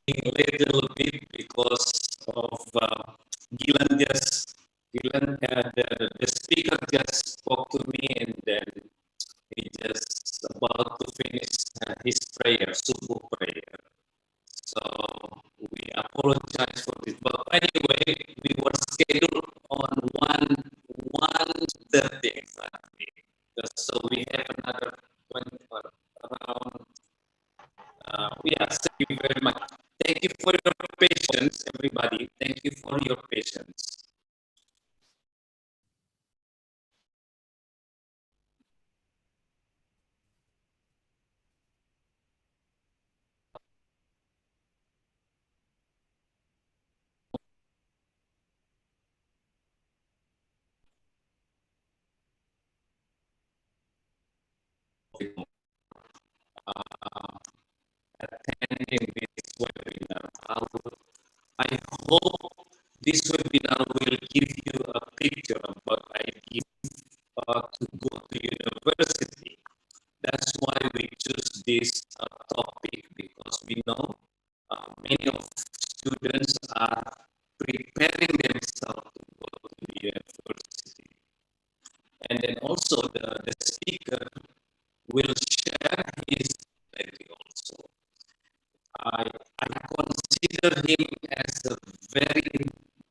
a little bit because of Gilang, the speaker just spoke to me, and then he just about to finish his prayer, subuh prayer. So we apologize for this. But anyway, we were scheduled on 1:30 exactly. So we have another 20 around. Yes, thank you very much. Thank you for your patience, everybody. Thank you for your patience. Attending this webinar. I hope this webinar will give you a picture of what I give to go to university. That's why we choose this topic, because we know many of students are preparing themselves to go to the university. And then also the speaker will share his idea also. I consider him as a very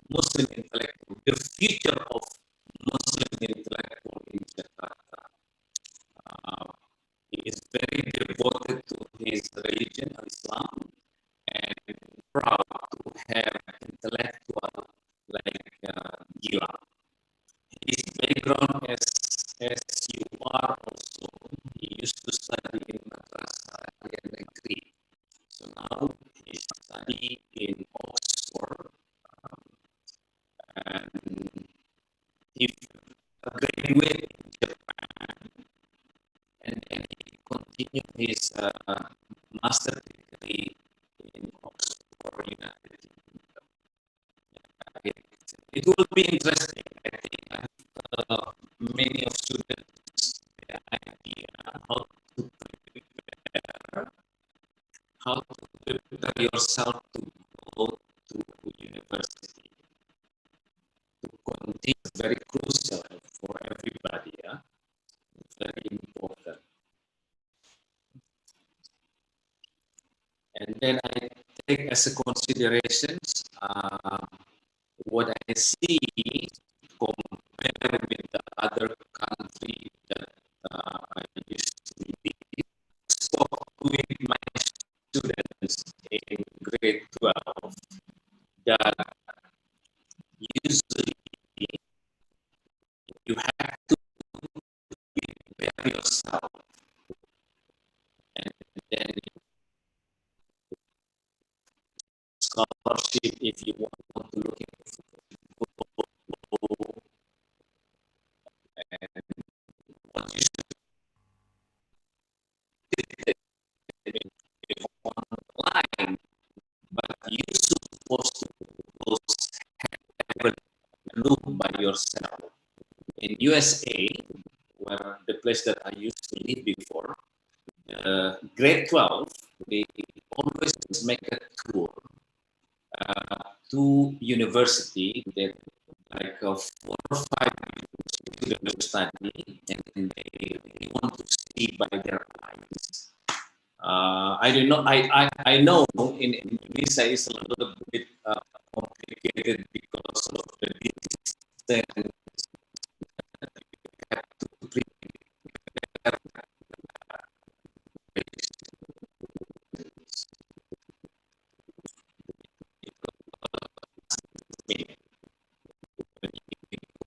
Muslim intellectual, the future of Muslim intellectual in Jakarta. He is very devoted to his religion, Islam, and proud to have intellectual like Gilang. His background as you are also, he used to study in Madrasah and Negeri. So now he studied in Oxford, and he graduated in Japan, and then he continued his master degree in Oxford, United Kingdom. It will be interesting. I think many of students the idea how to prepare yourself to go to university, to continue. Very crucial for everybody. Yeah? Very important. And then I take as a considerations what I see compared with the other country that I used to live. Spoke with my students in grade 12 that usually you have to prepare yourself, and then scholarship if you want to look into and what you should do if online, but you're supposed to have a look by yourself. In USA, where the place that I used to live before, grade 12, they always make a tour to university that like 4 or 5 students study, and they want to see by their eyes. I don't know. I know in Indonesia is a little bit complicated because of the distance. You have to prepare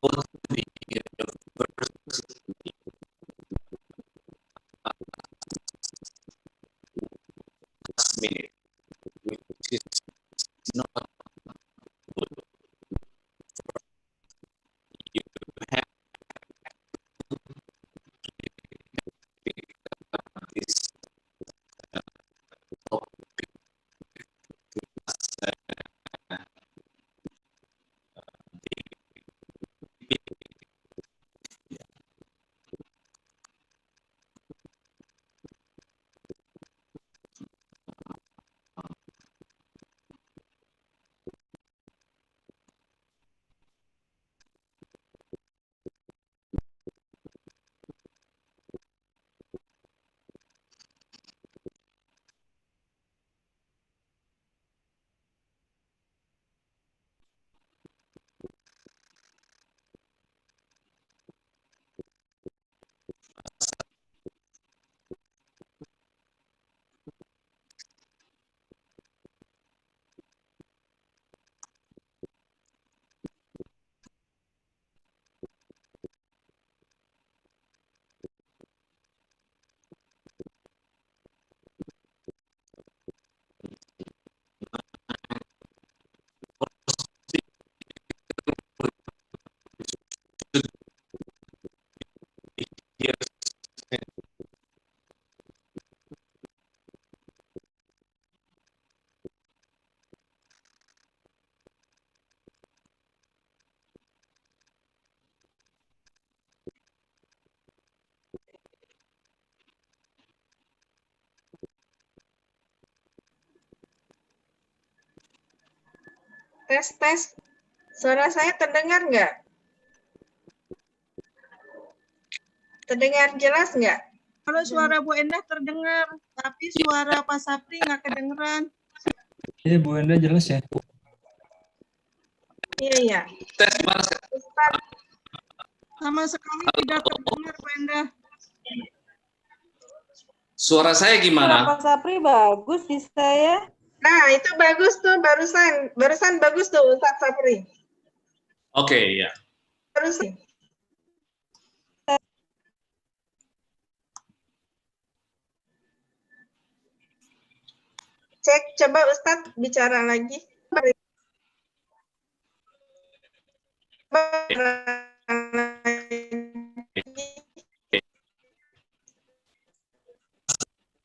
go to the university last minute, which is not good. Tes, tes. Suara saya terdengar nggak? Terdengar jelas nggak? Kalau suara Bu Endah terdengar, tapi suara Pak Sapri nggak kedengeran. Iya, Bu Enda jelas ya. Iya, iya. Tes gimana? Ustaz, Sama sekali tidak terdengar Bu Endah. Suara saya gimana? Pak Sapri bagus di saya. nah itu bagus tuh barusan bagus tuh Ustaz Sapri. Oke, ya. Barusan. Cek, coba Ustaz bicara lagi.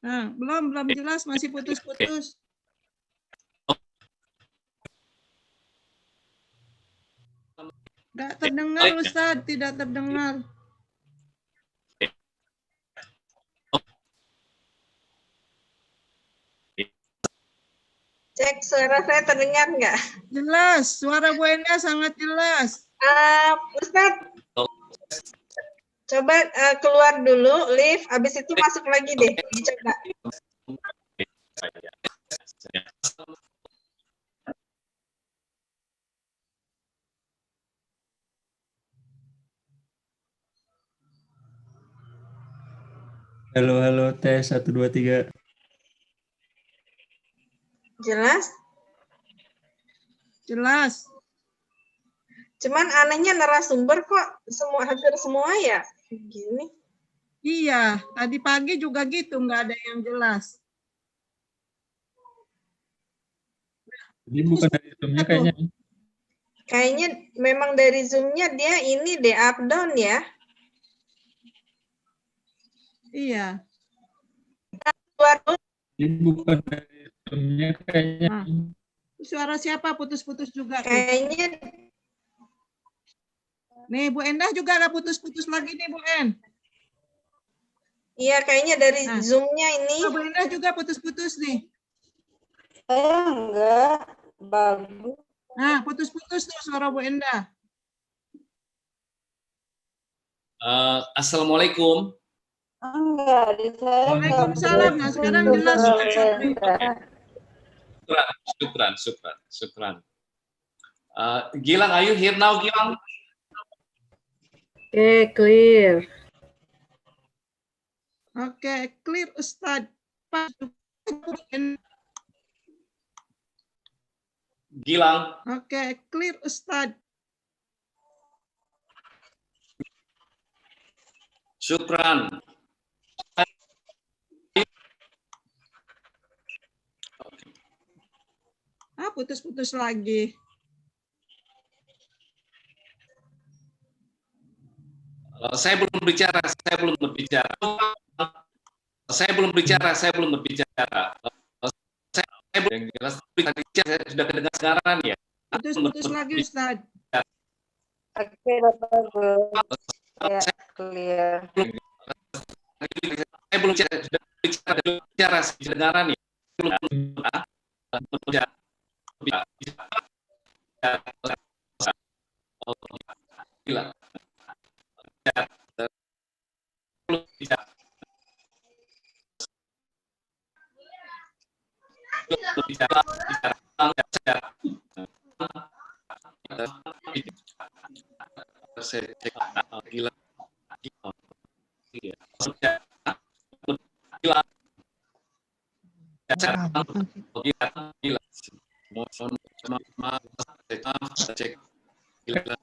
Nah, belum jelas, masih putus-putus. Tidak terdengar Ustaz, tidak terdengar. Cek suara saya terdengar nggak? Jelas, suara Bu Endah sangat jelas. Ustaz, coba keluar dulu, lift, habis itu masuk lagi deh, dicoba. Halo, halo, tes 1, 2, 3. Jelas? Jelas. Cuman anehnya narasumber kok hampir semua ya gini. Iya, tadi pagi juga gitu, nggak ada yang jelas. Jadi bukan dari Zoom-nya kayaknya. Kayaknya memang dari Zoom-nya dia ini deh up down ya. Iya. Keluar dulu. Jadi bukan dari Zoom-nya kayaknya. Nah, suara siapa putus-putus juga? Kayaknya Nih, Bu Endah juga ada putus-putus lagi nih, Bu En. iya kayaknya dari Nah. Zoom-nya ini. Bu Endah juga putus-putus nih. Saya enggak bagus. Nah, putus-putus tuh suara Bu Endah. Assalamualaikum. Enggak, di saya. Waalaikumsalam. Nah, sekarang jelas. Syukran. Gilang, are you here now, Gilang? Oke, clear. Oke, clear Ustaz. Pak Gilang, Oke, clear Ustaz. syukran. Putus-putus lagi. Saya belum bicara. Saya belum berbicara. Saya belum jelas saya sudah kedengar sekarang ya. Putus-putus lagi Ustaz. Oke, bagus. Ya, clear. Saya belum bicara, sudah bicara kedengaran ya. Belum berbicara. Gila. Saya cek gila.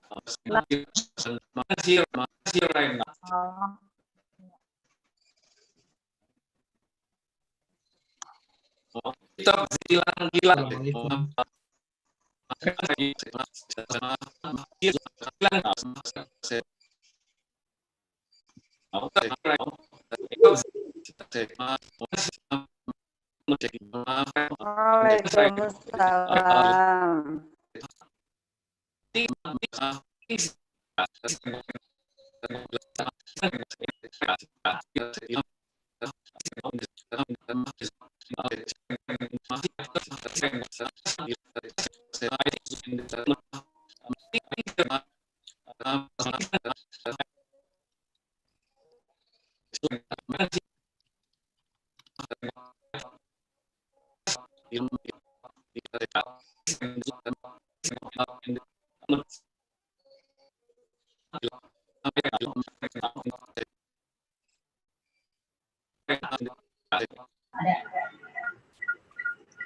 Waalaikumsalam.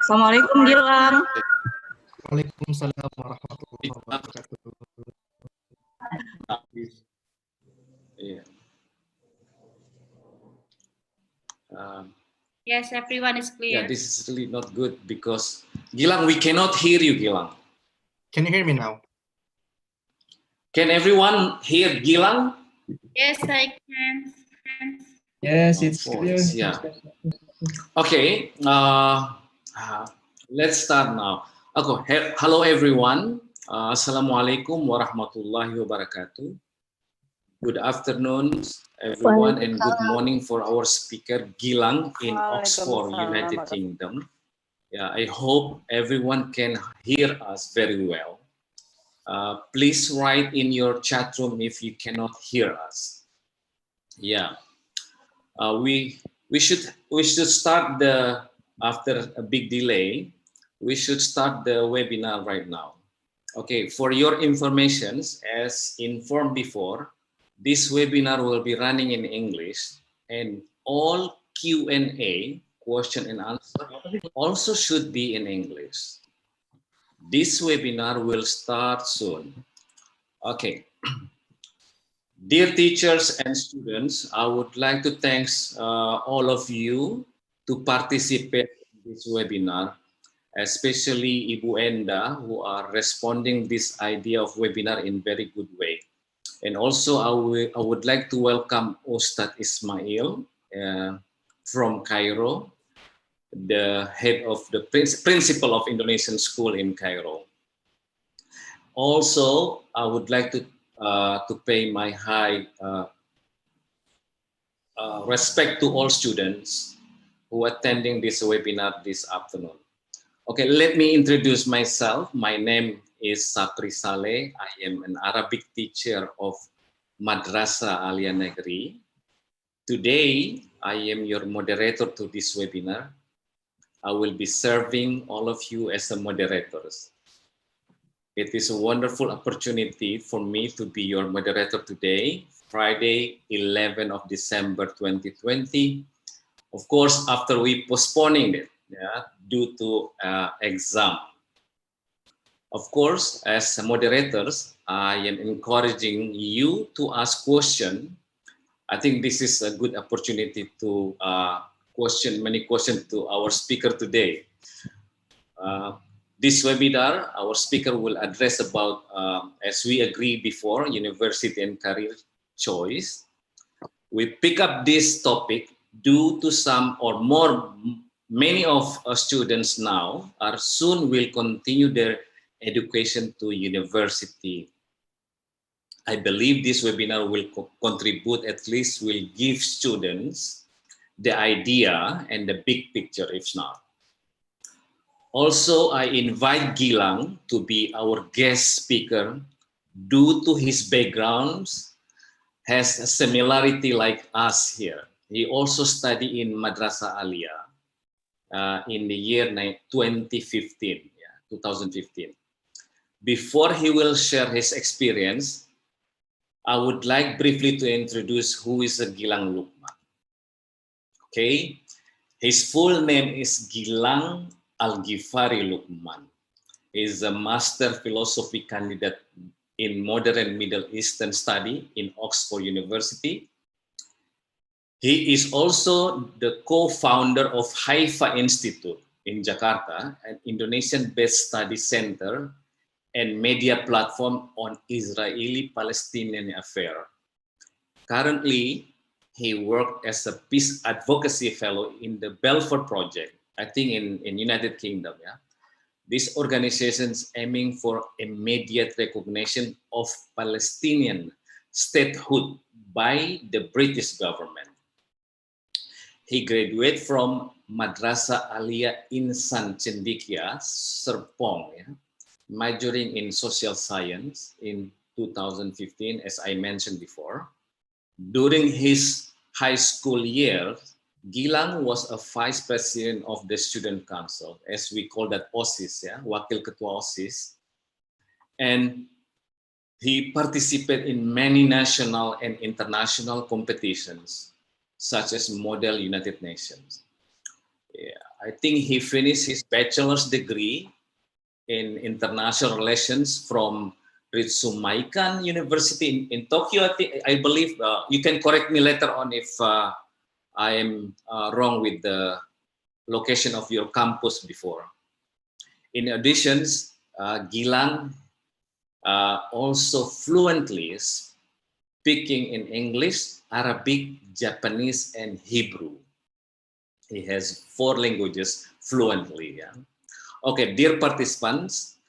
Assalamualaikum Gilang. Waalaikumsalam warahmatullahi wabarakatuh. Yeah. Yes, everyone is Yeah, clear. this is really not good because Gilang, we cannot hear you, Gilang. Can you hear me now? Can everyone hear Gilang? Yes, I can. Yes, it's clear. Voice, yeah. Okay, let's start now. Okay, hello everyone. Assalamualaikum warahmatullahi wabarakatuh. Good afternoon, everyone, and good morning for our speaker Gilang in Oxford, United Kingdom. Yeah, I hope everyone can hear us very well. Please write in your chat room if you cannot hear us. Yeah, we should start after a big delay. We should start the webinar right now. Okay, for your information, as informed before, this webinar will be running in English, and all Q&A, question and answer, also should be in English. This webinar will start soon. Okay. Dear teachers and students, I would like to thank all of you to participate in this webinar, especially Ibu Enda, who are responding this idea of webinar in very good way. And also I would like to welcome Ustad Ismail from Cairo, the head of the principal of Indonesian school in Cairo. Also, I would like to pay my high respect to all students who are attending this webinar this afternoon. Okay, let me introduce myself. My name is Sapri Saleh. I am an Arabic teacher of Madrasah Alia Negeri. Today, I am your moderator to this webinar. I will be serving all of you as the moderators. It is a wonderful opportunity for me to be your moderator today, Friday, 11th of December 2020. Of course, after we postponing it, due to exam. Of course, as moderators, I am encouraging you to ask questions. I think this is a good opportunity to many questions to our speaker today. This webinar, our speaker will address about, as we agreed before, university and career choice. We pick up this topic due to many of our students now are soon will continue their education to university. I believe this webinar will contribute, at least will give students the idea and the big picture, if not. Also, I invite Gilang to be our guest speaker due to his backgrounds has a similarity like us here. He also studied in Madrasah Alia in the year 2015. Before he will share his experience, I would like briefly to introduce who is Gilang Lukman. Okay, his full name is Gilang Ghifari Lukman. He is a Master Philosophy candidate in Modern Middle Eastern Study in Oxford University. He is also the co-founder of Haifa Institute in Jakarta, an Indonesian-based study center and media platform on Israeli-Palestinian affairs. Currently, he worked as a peace advocacy fellow in the Balfour Project, I think in United Kingdom. Yeah, this organization is aiming for immediate recognition of Palestinian statehood by the British government. He graduated from Madrasah Alia Insan Cendekia, SERPONG, yeah, majoring in social science in 2015, as I mentioned before. During his high school years, Gilang was a vice president of the student council, as we call that OSIS, yeah, Wakil Ketua OSIS. And he participated in many national and international competitions, such as Model United Nations. Yeah, I think he finished his bachelor's degree in international relations from Ritsumeikan University in Tokyo. I believe you can correct me later on if I am wrong with the location of your campus before. In addition, Gilang also fluently speaking in English, Arabic, Japanese, and Hebrew. He has 4 languages fluently. Yeah? Okay, dear participants,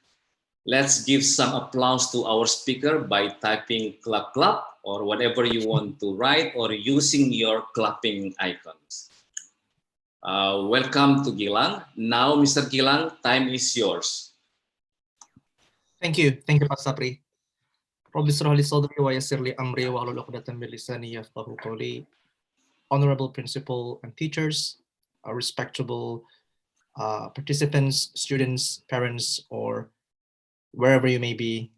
let's give some applause to our speaker by typing clap clap or whatever you want to write or using your clapping icons. Welcome to Gilang. Now, Mr. Gilang, time is yours. Thank you. Thank you, Pak Sapri. Rabbi israh li sadri wa yassir li amri wa hlul 'uqdatam min lisani yafqahu qawli. Honorable principal and teachers, respectable participants, students, parents, or wherever you may be,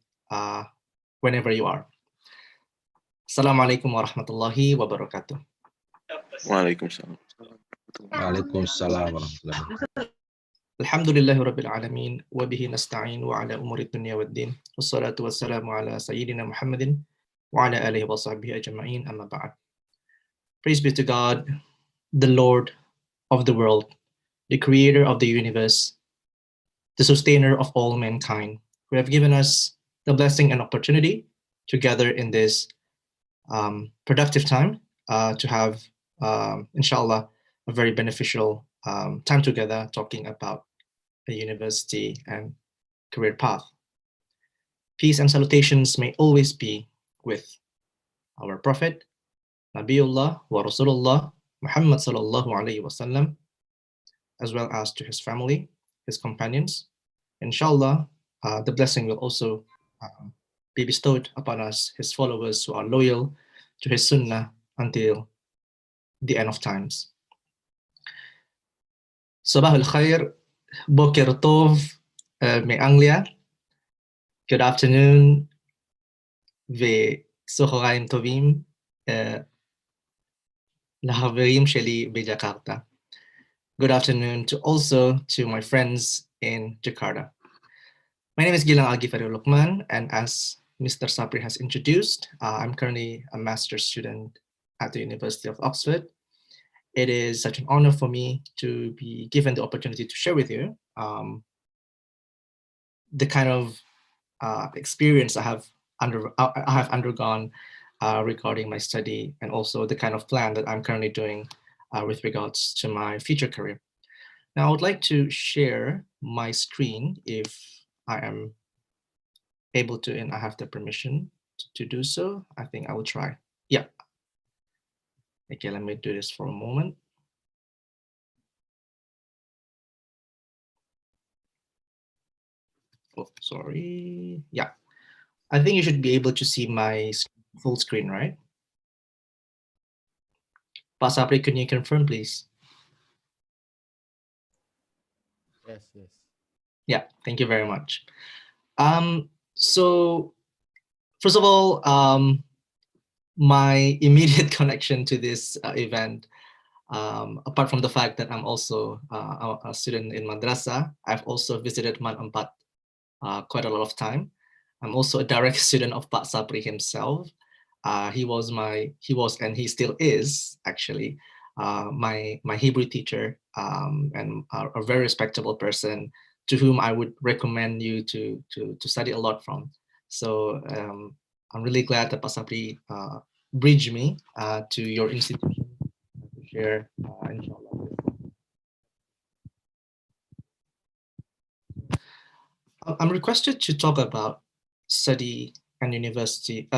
whenever you are. Assalamualaikum warahmatullahi wabarakatuh. Waalaikumsalam. Waalaikumsalam warahmatullahi wabarakatuh. Alhamdulillahi rabbil alamin wa bihi nasta'in wa ala umuri dunya waddin. Wassalatu wassalamu ala sayyidina Muhammadin wa ala alihi wa sahbihi ajma'in, amma ba'd. Praise be to God, the Lord of the world, the creator of the universe, the sustainer of all mankind, who have given us the blessing and opportunity to gather in this productive time to have, inshallah, a very beneficial time together talking about a university and career path. Peace and salutations may always be with our Prophet, Nabiullah wa Rasulullah, Muhammad sallallahu alaihi wasallam, as well as to his family, his companions. Inshallah, the blessing will also be bestowed upon us, his followers who are loyal to his sunnah until the end of times. Sabah al-khair, boker tov, me Anglia. Good afternoon, ve sochoraim tovim, lahaverim sheli beJakarta. Good afternoon also to my friends in Jakarta. My name is Gilang Ghifari Lukman, and as Mr. Sapri has introduced, I'm currently a master's student at the University of Oxford. It is such an honor for me to be given the opportunity to share with you the kind of experience I have undergone regarding my study, and also the kind of plan that I'm currently doing with regards to my future career. Now, I would like to share my screen if I am able to, and I have the permission to do so. I think I will try. Yeah. Okay, let me do this for a moment. Oh, sorry. Yeah. I think you should be able to see my full screen, right? Pak Sapri, can you confirm, please? Yes, yes. Yeah, thank you very much. So first of all, my immediate connection to this event, apart from the fact that I'm also a student in madrasah, I've also visited Man Empat quite a lot of time. I'm also a direct student of Pak Sapri himself. He was and he still is actually my Hebrew teacher, and a very respectable person to whom I would recommend you to study a lot from. So I'm really glad that Pak Sapri bridged me to your institution to share, inshallah. I'm requested to talk about study and university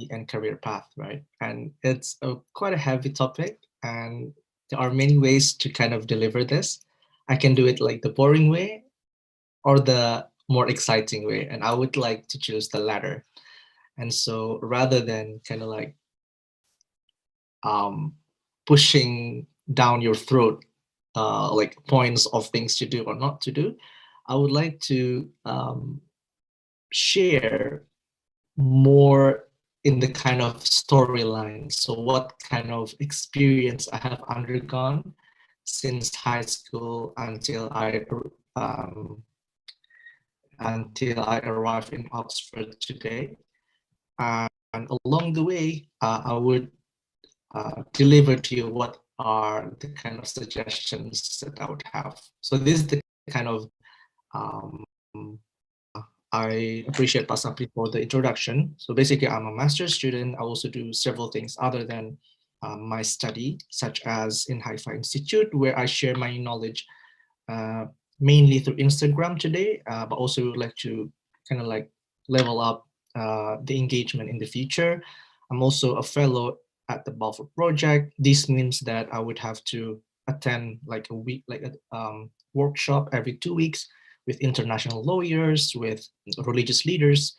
and career path, right? And it's quite a heavy topic, and there are many ways to kind of deliver this. I can do it like the boring way or the more exciting way, and I would like to choose the latter. And so rather than kind of like pushing down your throat like points of things to do or not to do, I would like to share more in the kind of storyline. So what kind of experience I have undergone since high school until I arrived in Oxford today. And along the way, I would deliver to you what are the kind of suggestions that I would have. So this is the kind of, I appreciate Pak Sapri for the introduction. So basically, I'm a master's student. I also do several things other than my study, such as in Hi-Fi Institute, where I share my knowledge mainly through Instagram today, but also would like to kind of like level up the engagement in the future. I'm also a fellow at the Balfour Project. This means that I would have to attend like a week, like a workshop every 2 weeks with international lawyers, with religious leaders,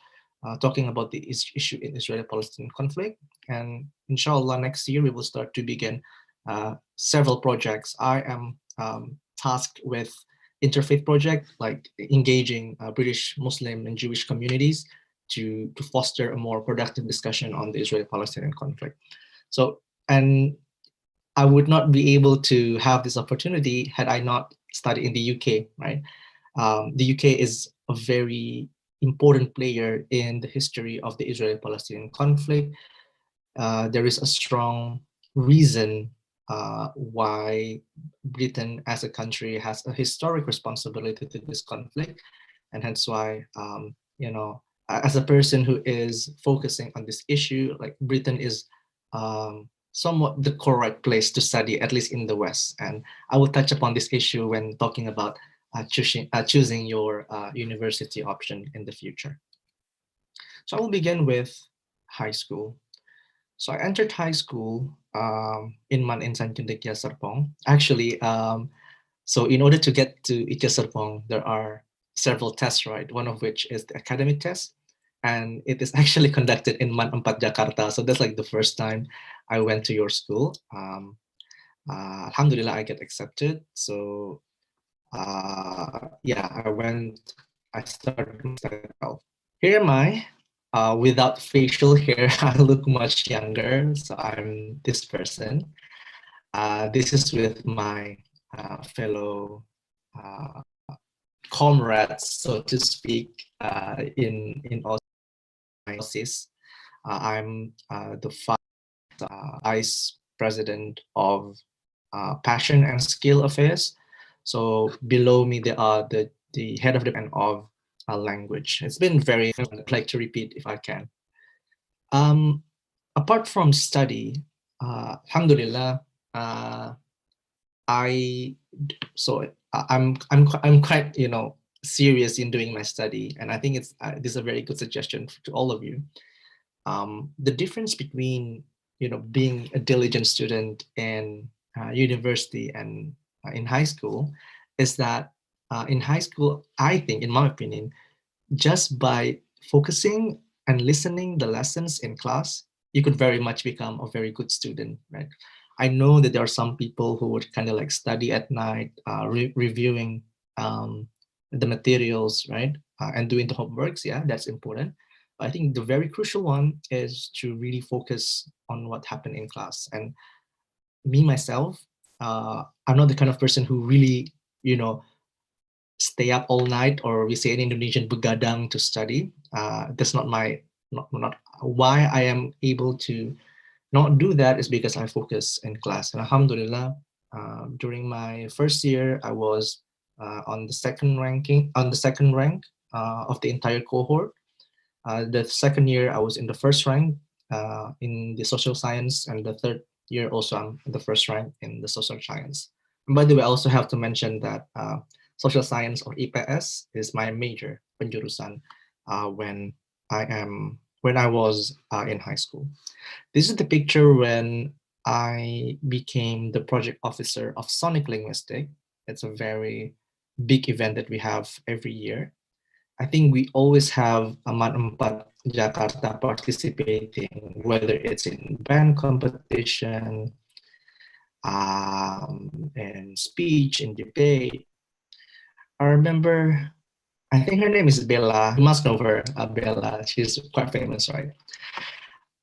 talking about the issue in Israeli-Palestinian conflict. And inshallah, next year we will start to begin several projects. I am tasked with interfaith project, like engaging British Muslim and Jewish communities to foster a more productive discussion on the Israeli-Palestinian conflict. So, and I would not be able to have this opportunity had I not studied in the UK, right? The UK is a very important player in the history of the Israeli-Palestinian conflict. There is a strong reason why Britain as a country has a historic responsibility to this conflict. And hence why, you know, as a person who is focusing on this issue, like Britain is somewhat the correct place to study, at least in the West. And I will touch upon this issue when talking about choosing your university option in the future. So I will begin with high school. So I entered high school in Man Insan Cendekia Serpong. Actually, so in order to get to ITIA Serpong, there are several tests, right? One of which is the academic test. And it is actually conducted in Man 4 Jakarta. So that's like the first time I went to your school. Alhamdulillah, I get accepted. So yeah, I started my study. Here am I. Without facial hair, I look much younger, so I'm this person. This is with my fellow comrades, so to speak, in OSIS. I'm the vice president of Passion and Skill Affairs. So below me, there are the head of the department of language. It's been very, I'd like to repeat if I can. Apart from study, alhamdulillah, I'm quite, you know, serious in doing my study, and I think it's this is a very good suggestion to all of you. The difference between, you know, being a diligent student in university and in high school is that in high school, I think, in my opinion, just by focusing and listening the lessons in class, you could very much become a very good student, right? I know that there are some people who would kind of like study at night, reviewing the materials, right? And doing the homeworks, yeah, that's important. But I think the very crucial one is to really focus on what happened in class. And me, myself, I'm not the kind of person who really, you know, stay up all night, or we say in Indonesian, begadang to study. That's not my, not why I am able to not do that is because I focus in class. And alhamdulillah, during my first year, I was on the second rank of the entire cohort. The second year, I was in the first rank in the social science, and the third year also I'm in the first rank in the social science. And by the way, I also have to mention that social science, or IPS, is my major penjurusan when I was in high school. This is the picture when I became the project officer of Sonic Linguistic. It's a very big event that we have every year. I think we always have a Man 4 Jakarta participating, whether it's in band competition, in speech, in debate. I remember, I think her name is Bella. You must know her, Bella. She's quite famous, right?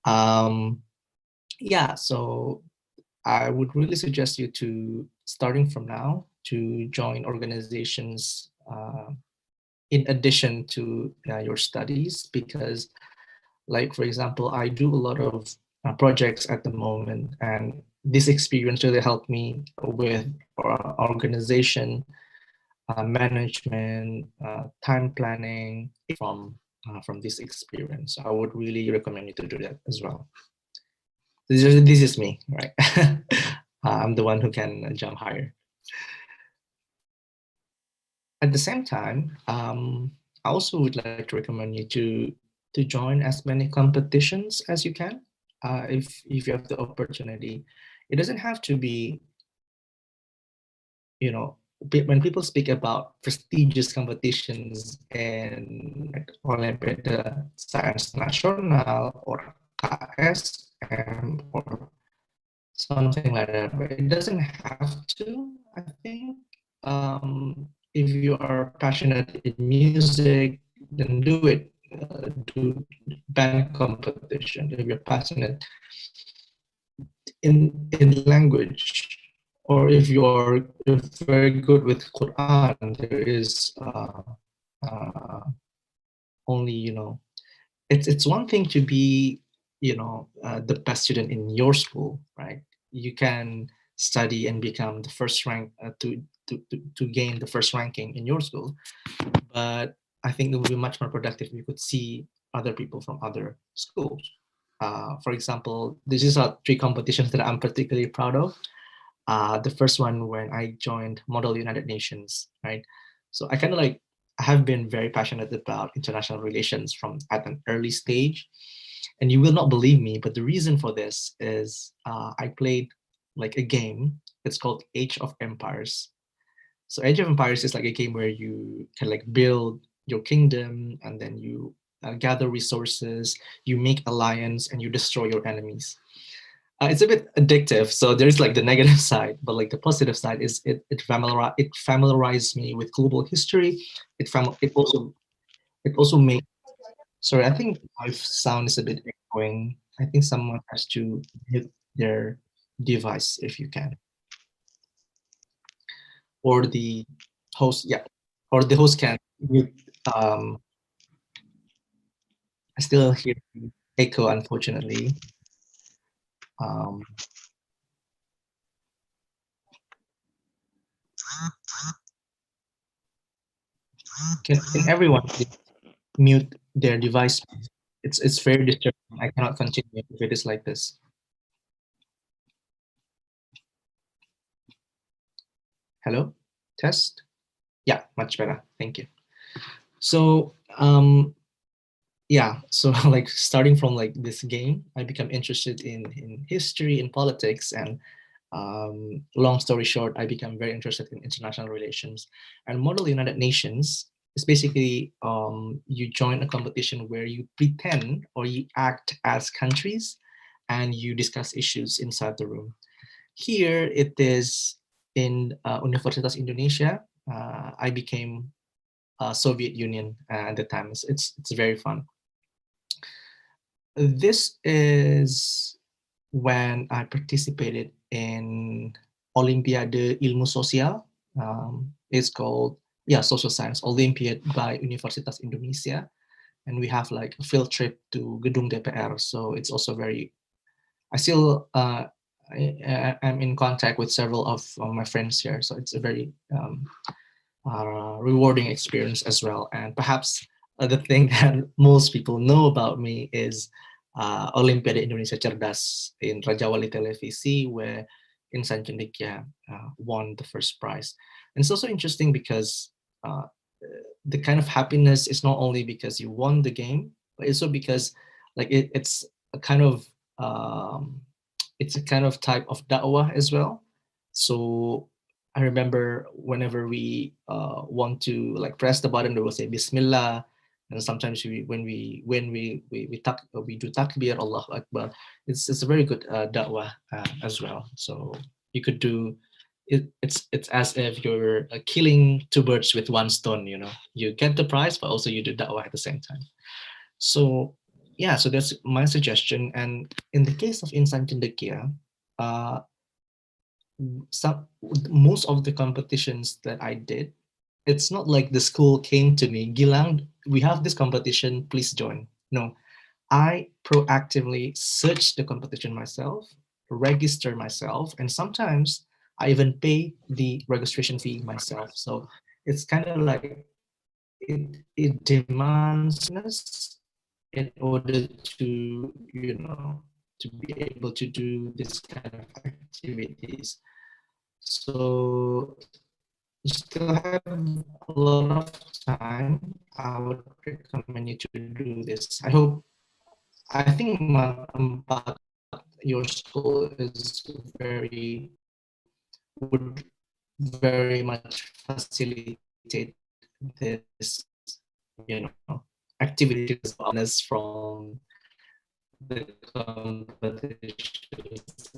Yeah, so I would really suggest you to, starting from now, to join organizations in addition to your studies, because, like, for example, I do a lot of projects at the moment, and this experience really helped me with organization, management, time planning from this experience. I would really recommend you to do that as well. This is me, right? I'm the one who can jump higher. At the same time, I also would like to recommend you to join as many competitions as you can, if you have the opportunity. It doesn't have to be, you know, when people speak about prestigious competitions and like Olimpiade Science Nasional or KSM or something like that, but it doesn't have to. I think if you are passionate in music, then do it. Do band competition. If you're passionate in language, or if you're very good with Quran, there is only, you know, it's one thing to be, you know, the best student in your school, right? You can study and become the first rank to gain the first ranking in your school, but I think it would be much more productive if you could see other people from other schools. For example, this is 3 competitions that I'm particularly proud of. The first one, when I joined Model United Nations, right? So I kind of like, I have been very passionate about international relations from at an early stage. And you will not believe me, but the reason for this is I played like a game. It's called Age of Empires. So Age of Empires is like a game where you can like build your kingdom, and then you gather resources, you make alliance, and you destroy your enemies. It's a bit addictive, so there's like the negative side, but like the positive side is it familiarized me with global history. It also made. Sorry, I think my sound is a bit echoing. I think someone has to mute their device if you can, or the host. Yeah, or the host can mute. I still hear echo, unfortunately. Can everyone mute their device? It's very disturbing. I cannot continue if it is like this. Hello, test. Yeah, much better. Thank you. So yeah, so like starting from like this game, I become interested in history and politics, and long story short, I became very interested in international relations. And Model United Nations is basically you join a competition where you pretend or you act as countries, and you discuss issues inside the room. Here it is in Universitas Indonesia. I became Soviet Union at the time. It's very fun. This is when I participated in Olimpiade Ilmu Sosial. It's called, yeah, Social Science Olympiad by Universitas Indonesia. And we have like a field trip to Gedung DPR. So it's also very, I still, I'm in contact with several of my friends here. So it's a very rewarding experience as well. And perhaps the thing that most people know about me is Olimpiade Indonesia Cerdas in Raja Wali Televisi, where Insan Cendekia won the first prize. And it's also interesting because the kind of happiness is not only because you won the game, but also because like it's a kind of type of da'wah as well. So I remember whenever we want to like press the button, they will say Bismillah, and sometimes when we do takbir, Allahu Akbar. It's a very good da'wah as well. So you could do it. It's as if you're killing 2 birds with 1 stone. You know, you get the prize, but also you do da'wah at the same time. So yeah, so that's my suggestion. And in the case of Insan Cendekia, most of the competitions that I did, it's not like the school came to me, Gilang, we have this competition, please join. No, I proactively search the competition myself, register myself, and sometimes I even pay the registration fee myself. So it's kind of like it demands us in order to, you know, to be able to do this kind of activities. So you still have a lot of time. I would recommend you to do this. I think your school is would very much facilitate this, you know, activities honest from the competitions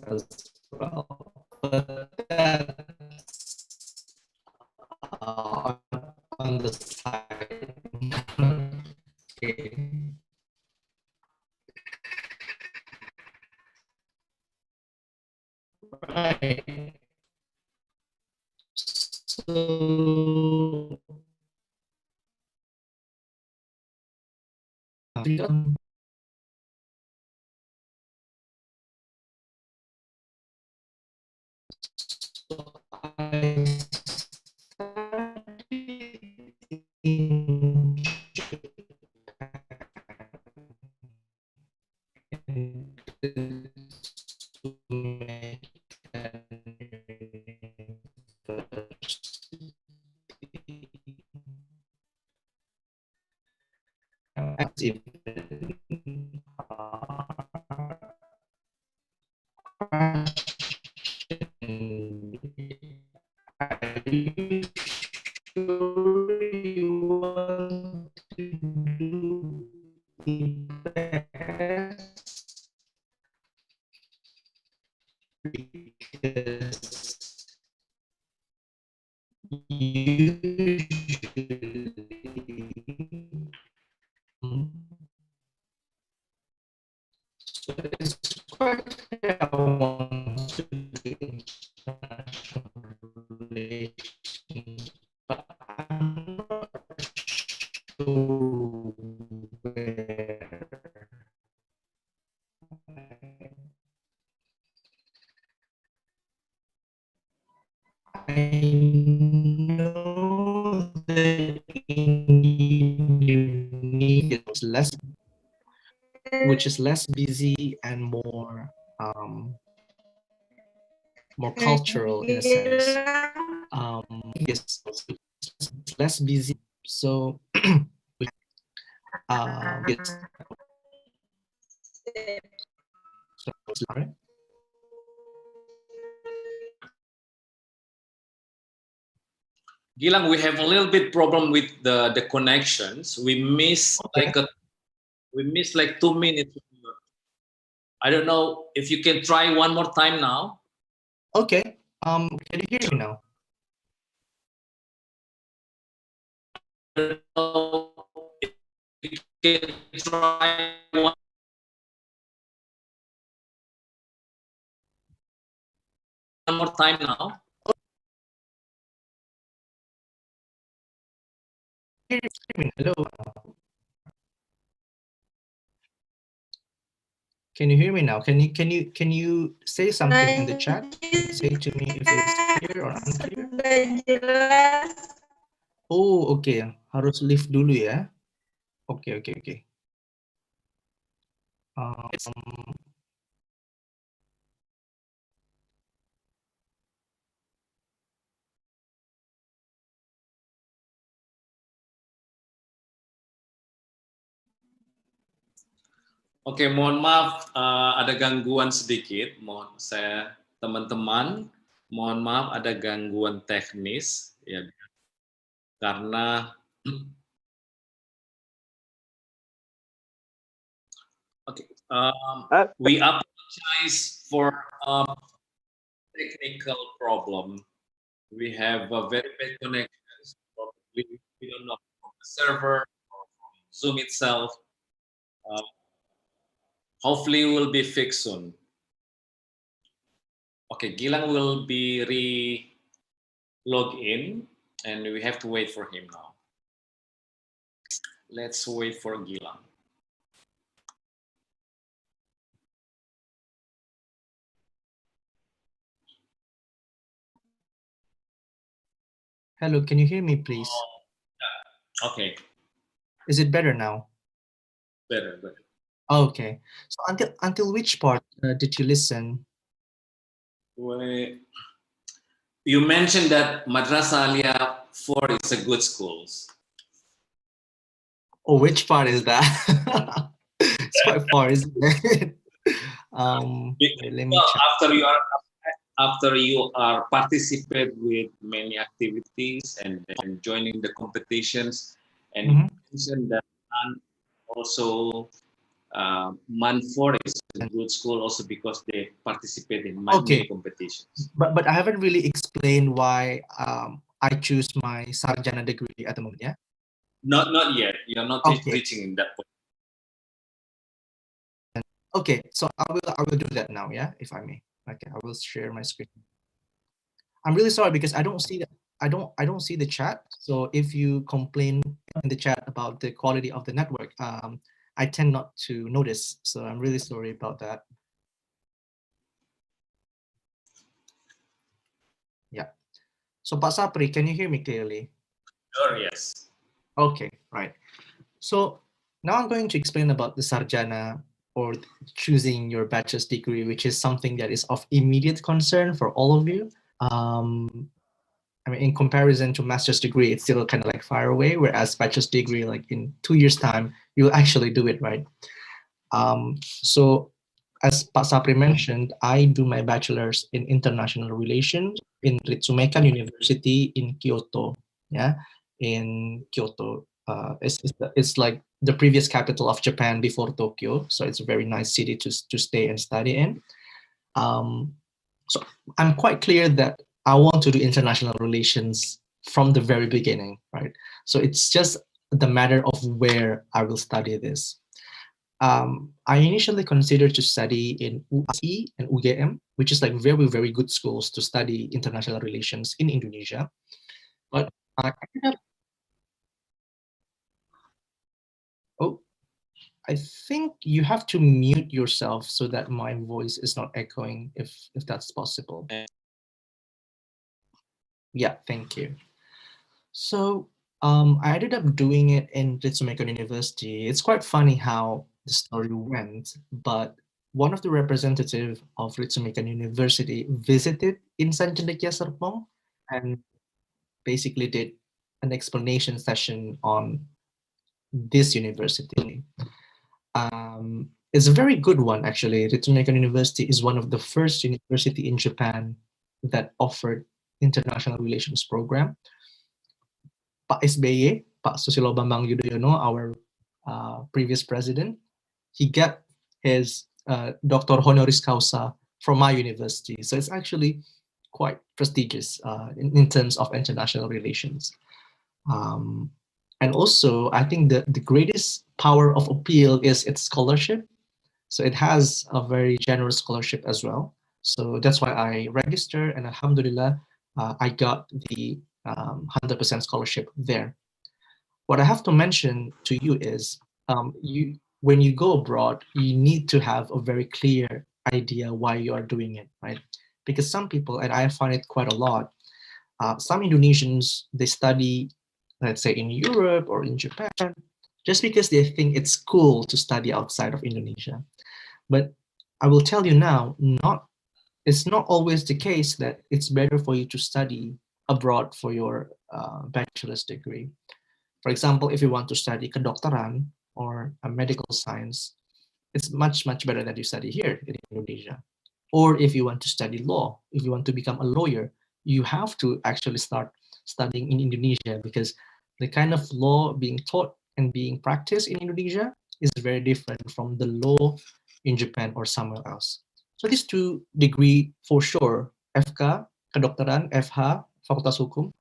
as well. But that's on the side. Okay. Right. So I Are you sure you want to do the best? Because usually so it's quite clear I want to do international relations, but I'm not sure where. I know that Indonesia is which is less busy and more more cultural in a sense. Yes, less busy. So it's sorry. Gilang, we have a little bit problem with the connections. We miss like 2 minutes. I don't know if you can try one more time now. Okay. Can you hear me now? I don't know if you can try one more time now. Hello. Can you hear me now? Can you say something in the chat? Say to me if it's clear or unclear. Oh, okay. Harus lift dulu ya. Okay. Oke, mohon maaf ada gangguan sedikit. Mohon saya teman-teman, mohon maaf ada gangguan teknis ya karena we apologize for technical problem. We have a very bad connections. Probably we don't know from the server or from Zoom itself. Hopefully will be fixed soon. Okay, Gilang will be log in, and we have to wait for him now. Let's wait for Gilang. Hello, can you hear me, please? Okay, Is it better now? better. Okay. So until which part did you listen? Wait. You mentioned that Madrasah Alia 4 is a good school. Oh, which part is that? It's quite far, isn't it? Wait, let me Well, check. after you are participate with many activities and then joining the competitions, and you mentioned that also MAN 4 is a good school also because they participate in many competitions. But I haven't really explained why I choose my sarjana degree at the moment. Yeah. Not yet. You're not reaching in that point. Okay, so I will do that now. Yeah, if I may. Okay, I will share my screen. I'm really sorry because I don't see the chat. So if you complain in the chat about the quality of the network, I tend not to notice. So I'm really sorry about that. Yeah. So Pak Sapri, can you hear me clearly? Sure, yes. Okay, right. So now I'm going to explain about the sarjana, or choosing your bachelor's degree, which is something that is of immediate concern for all of you. I mean, in comparison to master's degree, it's still kind of like far away, whereas bachelor's degree, like in 2 years' time, you'll actually do it, right? So as Pak Sapri mentioned, I do my bachelor's in international relations in Ritsumeikan University in Kyoto, yeah, in Kyoto. It's like the previous capital of Japan before Tokyo, so it's a very nice city to stay and study in. So I'm quite clear that I want to do international relations from the very beginning, right? So it's just the matter of where I will study this. I initially considered to study in UASI and UGM, which is like very, very good schools to study international relations in Indonesia. But I ended up, I think you have to mute yourself so that my voice is not echoing, if that's possible. Yeah, thank you. So I ended up doing it in Ritsumeikan University. It's quite funny how the story went, but one of the representatives of Ritsumeikan University visited Insan Cendekia Serpong and basically did an explanation session on this university. It's a very good one, actually. Ritsumeikan University is one of the first university in Japan that offered international relations program. Pak SBY, Pak Susilo Bambang Yudhoyono, our previous president, he got his Dr. Honoris Causa from my university. So it's actually quite prestigious in terms of international relations. And also, I think the greatest power of appeal is its scholarship. So it has a very generous scholarship as well. So that's why I registered, and alhamdulillah, I got the 100% scholarship there. What I have to mention to you is, when you go abroad, you need to have a very clear idea why you are doing it, right? Because some people, and I find it quite a lot, some Indonesians, they study, let's say in Europe or in Japan, just because they think it's cool to study outside of Indonesia. But I will tell you now, it's not always the case that it's better for you to study abroad for your bachelor's degree. For example, if you want to study kedokteran or a medical science, it's much, much better that you study here in Indonesia. Or if you want to study law, if you want to become a lawyer, you have to actually start studying in Indonesia, because the kind of law being taught and being practiced in Indonesia is very different from the law in Japan or somewhere else. So these two degrees for sure, FK, kedokteran, FH, Fakultas Hukum,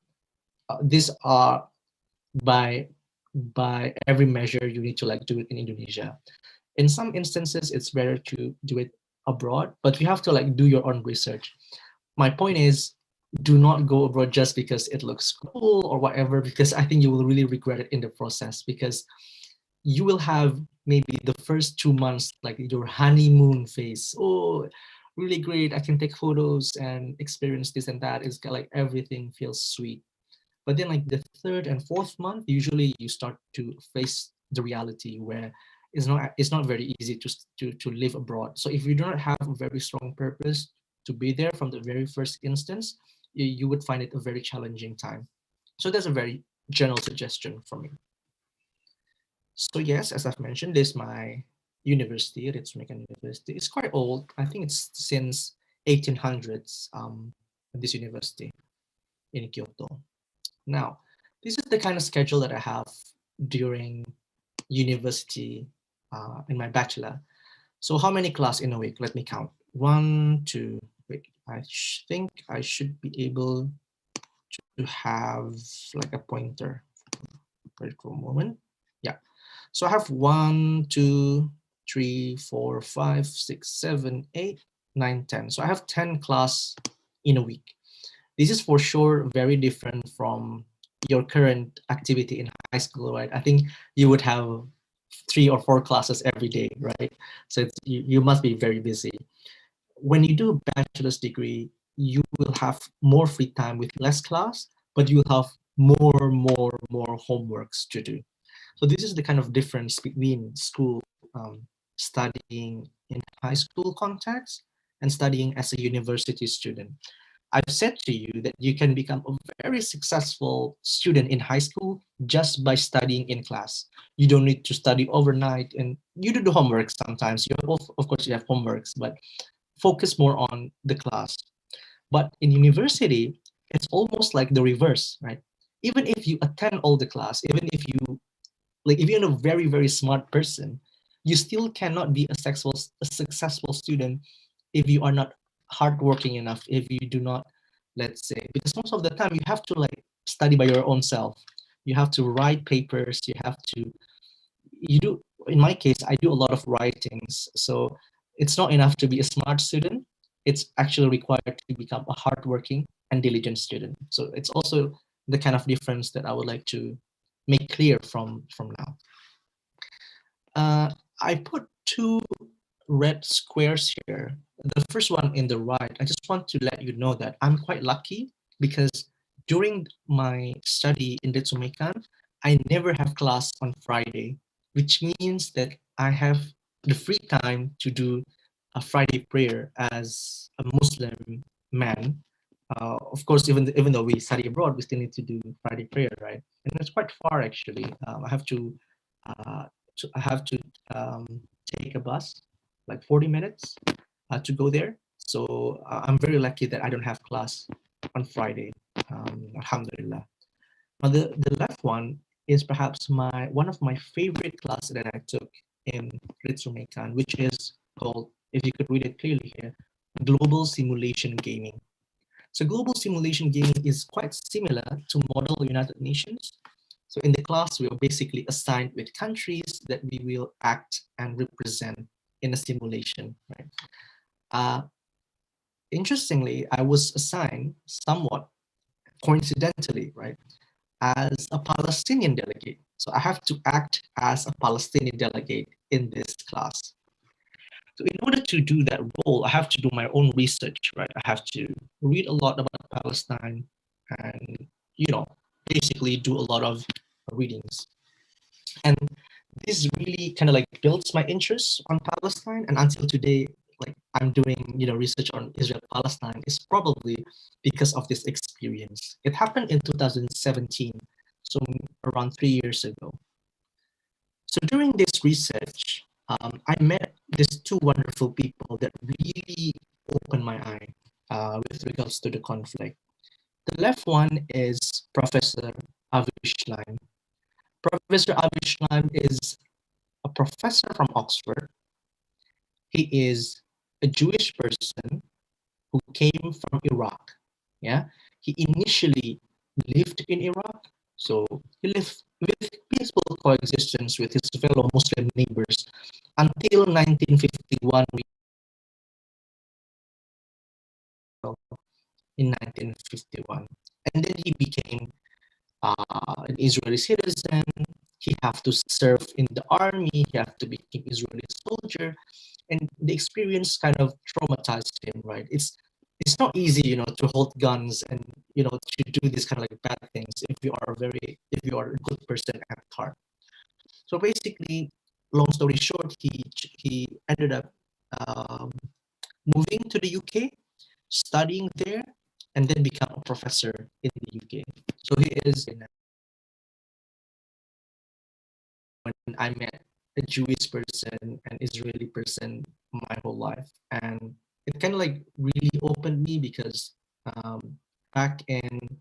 these are by every measure you need to like do it in Indonesia. In some instances, it's better to do it abroad, but you have to like do your own research. My point is, do not go abroad just because it looks cool or whatever, because I think you will really regret it in the process, because you will have maybe the first 2 months like your honeymoon phase. Oh, really great, I can take photos and experience this and that. It's like everything feels sweet. But then like the third and fourth month, usually you start to face the reality where it's not very easy to live abroad. So if you do not have a very strong purpose to be there from the very first instance, you would find it a very challenging time. So that's a very general suggestion from me. So yes, as I've mentioned, this is my university, Ritsumeikan University. It's quite old. I think it's since 1800s, this university in Kyoto. Now, this is the kind of schedule that I have during university in my bachelor. So how many class in a week? Let me count. 1, 2, wait, I think I should be able to have like a pointer. Wait for a moment. Yeah. So I have 1, 2, 3, 4, 5, 6, 7, 8, 9, 10. So I have 10 class in a week. This is for sure very different from your current activity in high school, right? I think you would have 3 or 4 classes every day, right? So you must be very busy. When you do a bachelor's degree, you will have more free time with less class, but you will have more homeworks to do. So this is the kind of difference between school studying in high school context and studying as a university student. I've said to you that you can become a very successful student in high school just by studying in class. You don't need to study overnight, and you do the homework sometimes. You have, of course, you have homeworks, but focus more on the class. But in university, it's almost like the reverse, right? Even if you attend all the class, even if you like, if you're a very smart person, you still cannot be a successful student if you are not hardworking enough, if you do not, let's say, because most of the time you have to like study by your own self. You have to write papers, in my case, I do a lot of writings. So it's not enough to be a smart student. It's actually required to become a hardworking and diligent student. So it's also the kind of difference that I would like to make clear from now. I put 2 red squares here. The first one in the right, I just want to let you know that I'm quite lucky because during my study in Ritsumeikan, I never have class on Friday, which means that I have the free time to do a Friday prayer as a Muslim man. Of course, even though we study abroad, we still need to do Friday prayer, right? And it's quite far actually. I have to take a bus, like 40 minutes to go there. So I'm very lucky that I don't have class on Friday. Alhamdulillah. Now the left one is perhaps one of my favorite classes that I took in Ritsumeikan, which is called, if you could read it clearly here, Global Simulation Gaming. So global simulation gaming is quite similar to Model United Nations. So in the class, we are basically assigned with countries that we will act and represent in a simulation, right? Interestingly, I was assigned somewhat coincidentally, right, as a Palestinian delegate. So I have to act as a Palestinian delegate in this class. So in order to do that role, I have to do my own research, right? I have to read a lot about Palestine and, basically do a lot of readings. And this really kind of like builds my interest on Palestine. And until today, like I'm doing, research on Israel-Palestine is probably because of this experience. It happened in 2017, so around 3 years ago. So during this research, I met these 2 wonderful people that really opened my eye with regards to the conflict. The left one is Professor Avi Schleim. Professor Avi Schleim is a professor from Oxford. He is a Jewish person who came from Iraq. Yeah, he initially lived in Iraq, so he lived with peaceful coexistence with his fellow Muslim neighbors until 1951. In 1951, and then he became an Israeli citizen. He have to serve in the army. He have to become Israeli soldier, and the experience kind of traumatized him. Right? It's not easy, you know, to hold guns and, you know, to do these kind of like bad things if you are a good person at heart. So basically, long story short, he ended up um, moving to the UK, studying there, and then become a professor in the UK. So he is when I met a Jewish person, an Israeli person my whole life. And it kind of like really opened me because back in,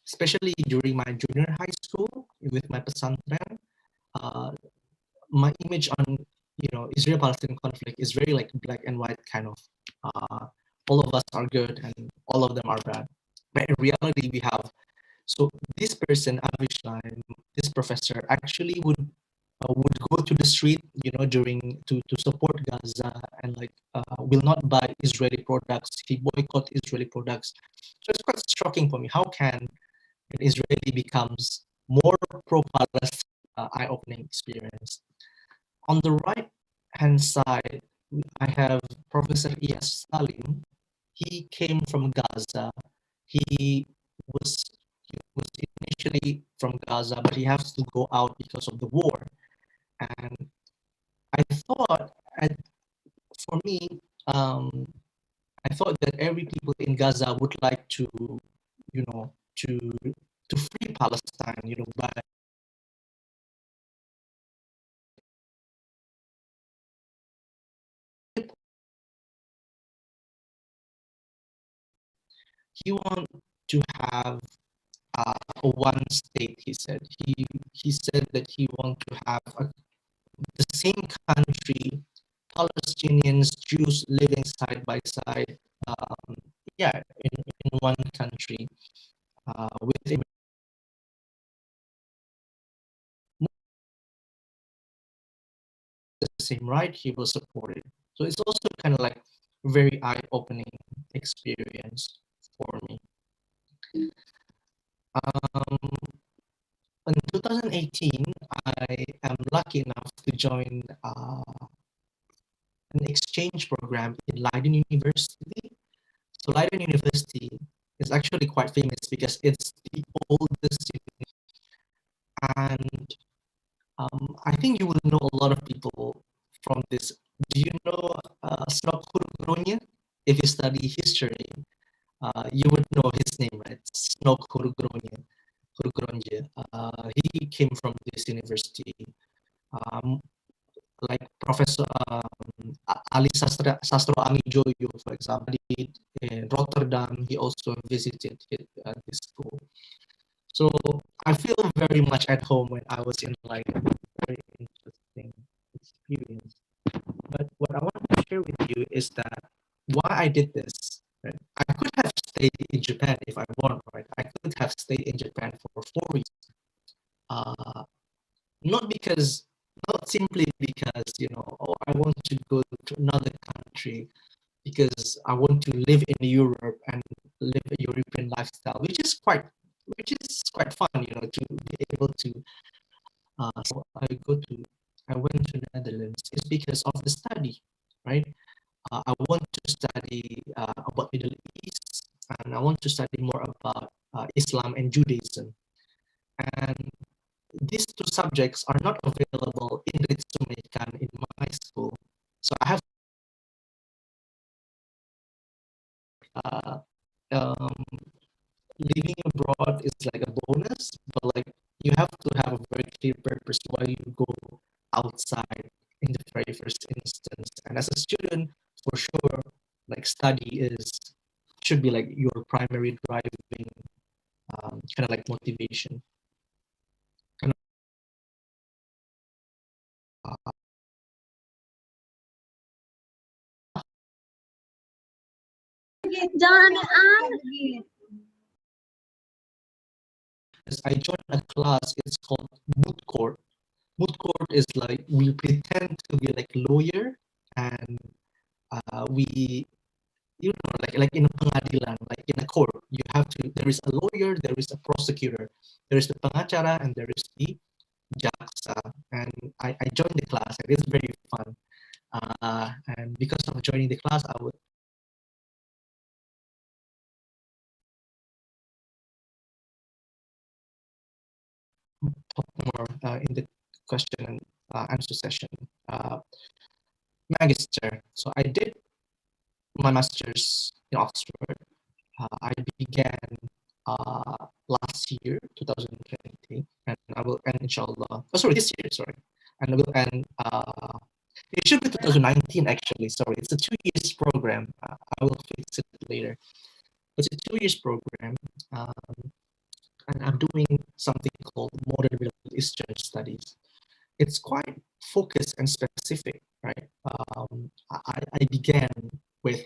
especially during my junior high school with my pesantren, my image on, you know, Israel-Palestinian conflict is very like black and white kind of. All of us are good and all of them are bad. But in reality, we have, so this person, Avishai, this professor, actually would go to the street, you know, during to support Gaza, and like will not buy Israeli products. He boycott Israeli products. So it's quite shocking for me. How can an Israeli becomes more pro-Palestine? Eye-opening experience. On the right hand side, I have Professor Iyas Salim. He came from Gaza. He was initially from Gaza, but he has to go out because of the war. And I thought, for me, I thought that every people in Gaza would like to, you know, to free Palestine, you know, but he want to have a one state. He said he said that he want to have the same country, Palestinians, Jews living side by side, yeah, in one country with the same right. He will support it. So it's also kind of like very eye-opening experience for me. In 2018, I am lucky enough to join an exchange program in Leiden University. So Leiden University is actually quite famous because it's the oldest, and I think you will know a lot of people from this. Do you know Snok Hurgronya? If you study history, you would know his name, right? Snok Hurgronya. He came from this university. Like Professor Ali Sastro Amijoyo, for example, in Rotterdam, he also visited this school. So I feel very much at home when I was in like very interesting experience. But what I want to share with you is that why I did this. Right? I could have stayed in Japan if I want, right? I could have stayed in Japan for 4 weeks. Not simply because, you know, oh, I want to go to another country because I want to live in Europe and live a European lifestyle, which is quite fun, you know, to be able to. So I went to Netherlands is because of the study, right? I want to study about Middle East, and I want to study more about Islam and Judaism. And these two subjects are not available in Ritsumekan in my school. So I have living abroad is like a bonus, but like you have to have a very clear purpose why you go outside in the very first instance. And as a student, for sure, like study should be like your primary driving kind of like motivation. Jangan aneh. is I joined a class. It's called Moot Court. Moot Court is like we pretend to be like lawyer, and we, you know, like in a pengadilan, like in a court, you have to. There is a lawyer, there is a prosecutor, there is the pengacara, and there is the jaksa. And I joined the class, and it's very fun. And because of joining the class, I would talk more in the question and answer session. Magister. So I did my master's in Oxford. I began last year, 2020, and I will end inshallah. Oh, sorry, this year, sorry, and I will end. It should be 2019 actually. Sorry, it's a 2 years program. I will fix it later. It's a 2 years program, and I'm doing something called Modern Middle Eastern Studies. It's quite focused and specific, right? I began with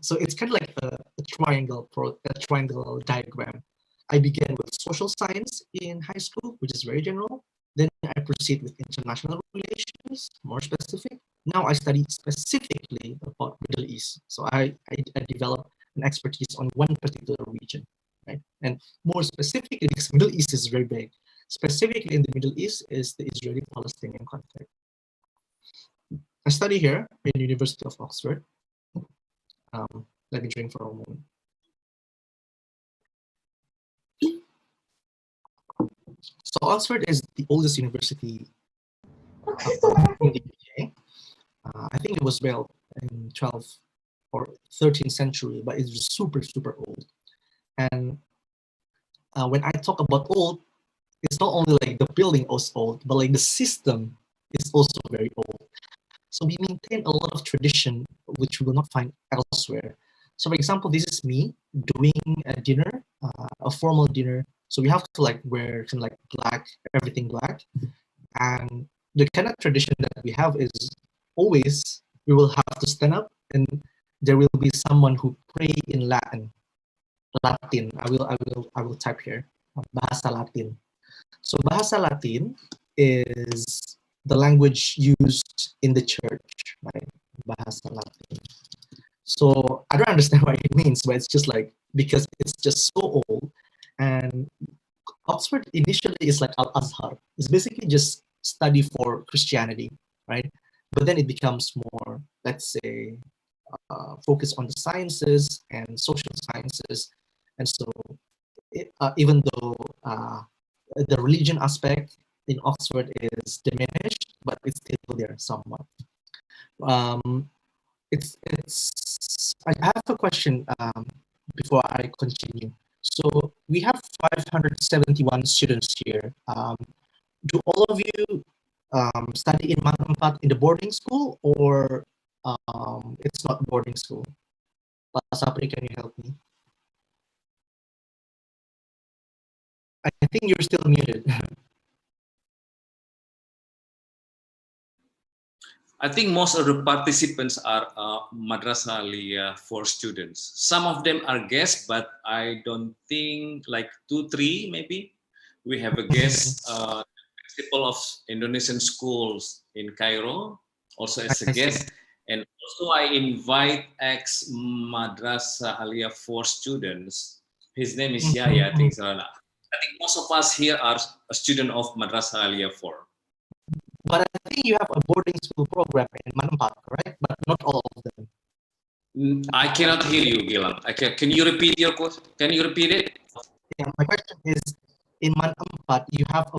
so it's kind of like a triangle diagram. I began with social science in high school, which is very general. Then I proceed with international relations, more specific. Now I study specifically about Middle East. So I develop an expertise on one particular region, right? And more specifically, because Middle East is very big. Specifically in the Middle East is the Israeli-Palestinian conflict. I study here in the University of Oxford. Let me drink for a moment. So Oxford is the oldest university in the UK. I think it was built in 12th or 13th century, but it's super, super old. And when I talk about old, it's not only like the building is old, but like the system is also very old. So we maintain a lot of tradition, which we will not find elsewhere. So for example, this is me doing a dinner, a formal dinner. So we have to like wear kind of like black, everything black. And the kind of tradition that we have is always we will have to stand up and there will be someone who pray in Latin. I will type here, bahasa Latin. So bahasa Latin is the language used in the church, right? Bahasa Latin. So I don't understand what it means, but it's just like, because it's just so old. And Oxford initially is like Al-Azhar. It's basically just study for Christianity, right? But then it becomes more, let's say, focus on the sciences and social sciences. And so even though the religion aspect in Oxford is diminished, but it's still there somewhat. I have a question before I continue. So we have 571 students here. Do all of you study in Manampat in the boarding school, or it's not boarding school? Pak Sapri, can you help me? I think you're still muted. I think most of the participants are Madrasah Aliyah for students. Some of them are guests, but I don't think like 2, 3 maybe. We have a guest, principal of Indonesian schools in Cairo, also as a guest. And also I invite ex-Madrasah Aliyah for students. His name is Yaya, I think. I think most of us here are a student of Madrasah Aliyah 4. But I think you have a boarding school program in Manampat, correct? But not all of them. I cannot hear you, Gilang. Can you repeat your question? Can you repeat it? Yeah, my question is, in Manampat, you have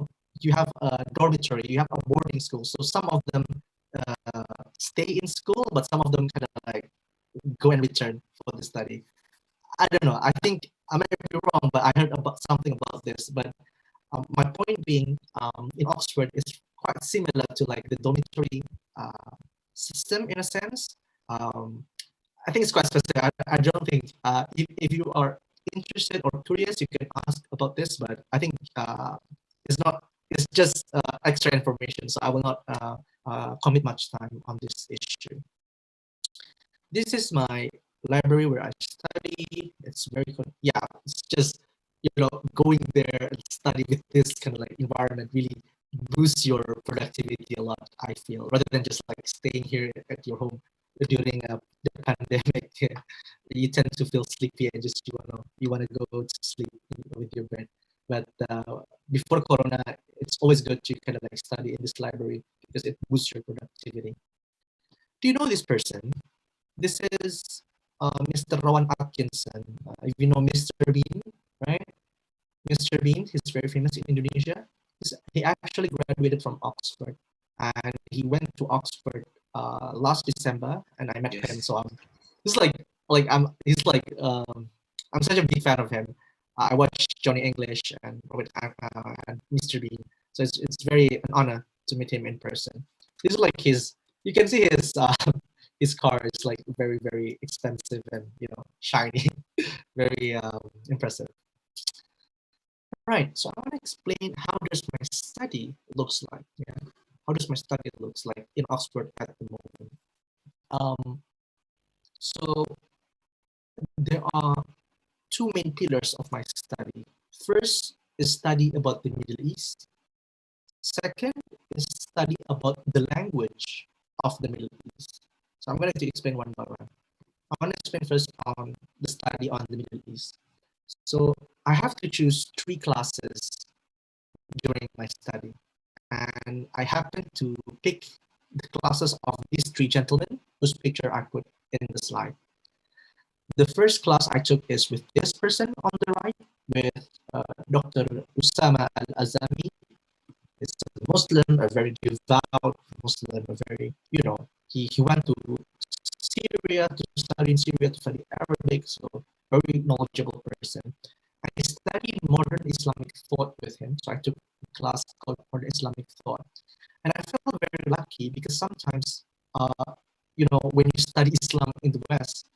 a dormitory, you have a boarding school. So some of them stay in school, but some of them kind of like go and return for the study. I don't know. I think I might be wrong, but I heard about something about this. But my point being, in Oxford, it's quite similar to like the dormitory system in a sense. I think it's quite specific. I don't think if you are interested or curious, you can ask about this. But I think it's not. It's just extra information. So I will not commit much time on this issue. This is my library where I study. It's very yeah. It's just going there and study with this kind of like environment really boosts your productivity a lot, I feel, rather than just like staying here at your home during the pandemic. You tend to feel sleepy and just you wanna go to sleep with your bed. But before Corona, it's always good to kind of like study in this library because it boosts your productivity. Do you know this person? This is Mr. Rowan Atkinson. If you know Mr. Bean, right? Mr. Bean, he's very famous in Indonesia. He actually graduated from Oxford, and he went to Oxford last December, and I met him. So he's I'm such a big fan of him. I watched Johnny English and Mr. Bean, so it's very an honor to meet him in person. This is like you can see his car is like very, very expensive and shiny, very impressive. Right, so I want to explain how does my study looks like. How does my study looks like in Oxford at the moment? So there are two main pillars of my study. First is study about the Middle East. Second is study about the language of the Middle East. So I'm going to explain one by one. I want to explain first on the study on the Middle East. So I have to choose 3 classes during my study, and I happen to pick the classes of these 3 gentlemen whose picture I put in the slide. The first class I took is with this person on the right, with Dr. Usama Al-Azami. It's a Muslim, a very devout Muslim, a very, he went to Syria to study in Syria, to study Arabic, so very knowledgeable person. I studied modern Islamic thought with him, so I took a class called Modern Islamic Thought. And I felt very lucky because sometimes, when you study Islam in the West,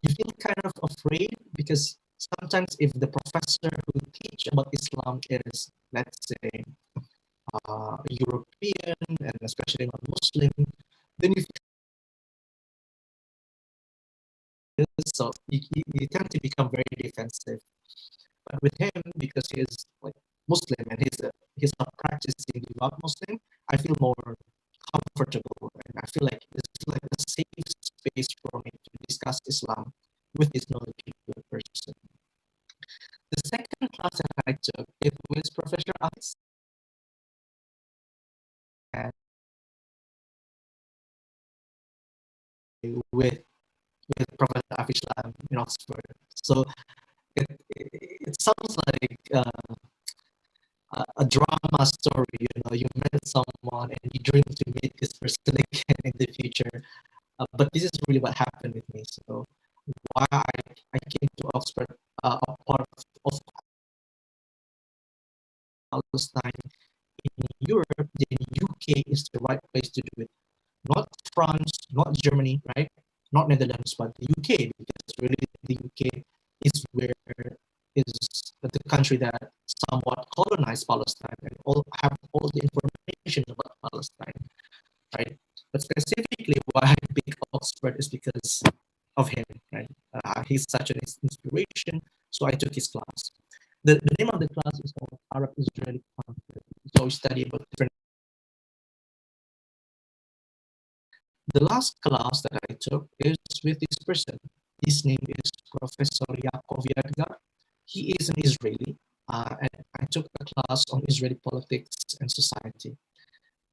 you feel kind of afraid because sometimes if the professor who teach about Islam is, let's say, European and especially not Muslim, then you tend to become very defensive. But with him, because he is like Muslim and he's a practicing devout Muslim, I feel more comfortable and I feel like it's like a safe space for me to discuss Islam with this knowledgeable person. The second class that I took it was Professor Alex. And with Professor Afislam in Oxford. So it sounds like a drama story. You met someone and you dream to meet this person again in the future. But this is really what happened with me. So why I came to Oxford, a part of Palestine in Europe, then UK is the right place to do it. Not France, not Germany, right? Not Netherlands, but the UK, because really the UK is where is the country that somewhat colonized Palestine and have all the information about Palestine, right? But specifically why I pick Oxford is because of him, right? He's such an inspiration, so I took his class. The name of the class is called Arab-Israeli Conflict. So we study about different. The last class that I took is with this person. His name is Professor Yaakov Yadgar. He is an Israeli, and I took a class on Israeli politics and society.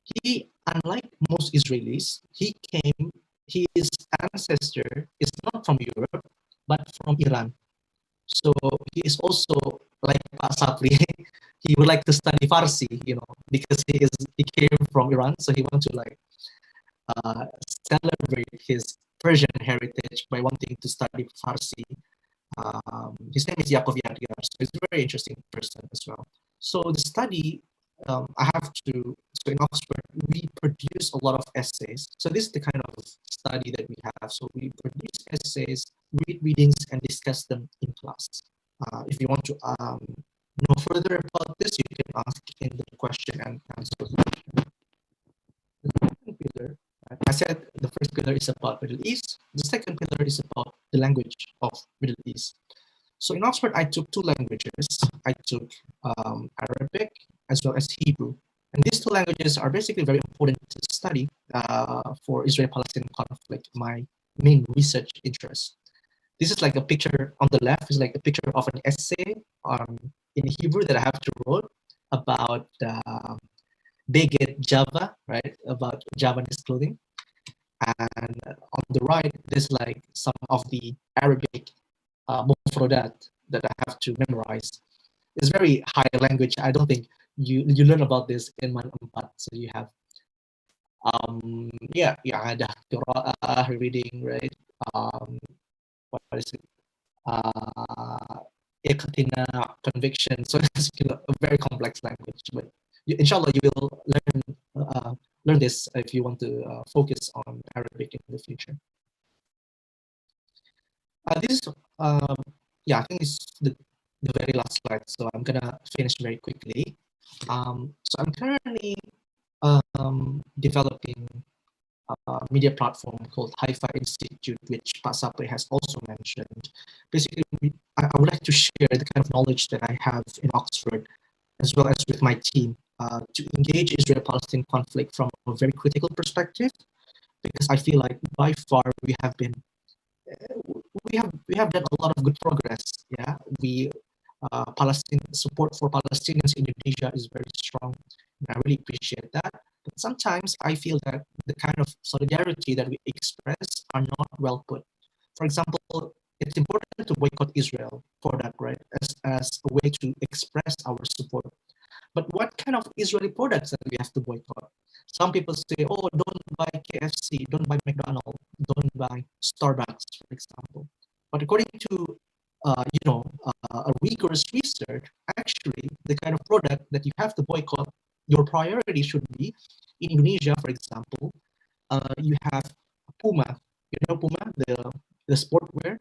He, unlike most Israelis, his ancestor is not from Europe, but from Iran. So he is also like Pak Sapri. He would like to study Farsi, because he came from Iran, so he wants to celebrate his Persian heritage by wanting to study Farsi. His name is Yaakov Yadgar, so he's a very interesting person as well. So the study, so in Oxford, we produce a lot of essays. So this is the kind of study that we have. So we produce essays, read readings, and discuss them in class. If you want to know further about this, you can ask in the question and answer. The second pillar, I said the first pillar is about Middle East. The second pillar is about the language of Middle East. So in Oxford, I took two languages. I took Arabic as well as Hebrew. And these two languages are basically very important to study for Israel-Palestinian conflict, my main research interest. This is like a picture on the left is like a picture of an essay in Hebrew that I have to write about Beged Java, right? About Javanese clothing. And on the right, there's like some of the Arabic mufrodat that I have to memorize. It's very high language. I don't think you learn about this in Man 4. So you have ada qira'ah, reading, right? What is it? Iqtina, conviction. So it's a very complex language, but inshallah you will learn this if you want to focus on Arabic in the future. This I think it's the very last slide, so I'm gonna finish very quickly. So I'm currently developing a media platform called Hi-Fi Institute, which Pak Sapri has also mentioned. Basically, I would like to share the kind of knowledge that I have in Oxford, as well as with my team, to engage Israel-Palestine conflict from a very critical perspective, because I feel like by far we have done a lot of good progress. Yeah, Palestine support for Palestinians in Indonesia is very strong, and I really appreciate that. But sometimes I feel that the kind of solidarity that we express are not well put. For example, it's important to boycott Israel for that, right? As a way to express our support. But what kind of Israeli products that we have to boycott? Some people say, oh, don't buy KFC, don't buy McDonald's, don't buy Starbucks, for example. But according to a rigorous research, actually, the kind of product that you have to boycott, your priority should be, in Indonesia, for example, you have Puma. You know Puma, the sportwear.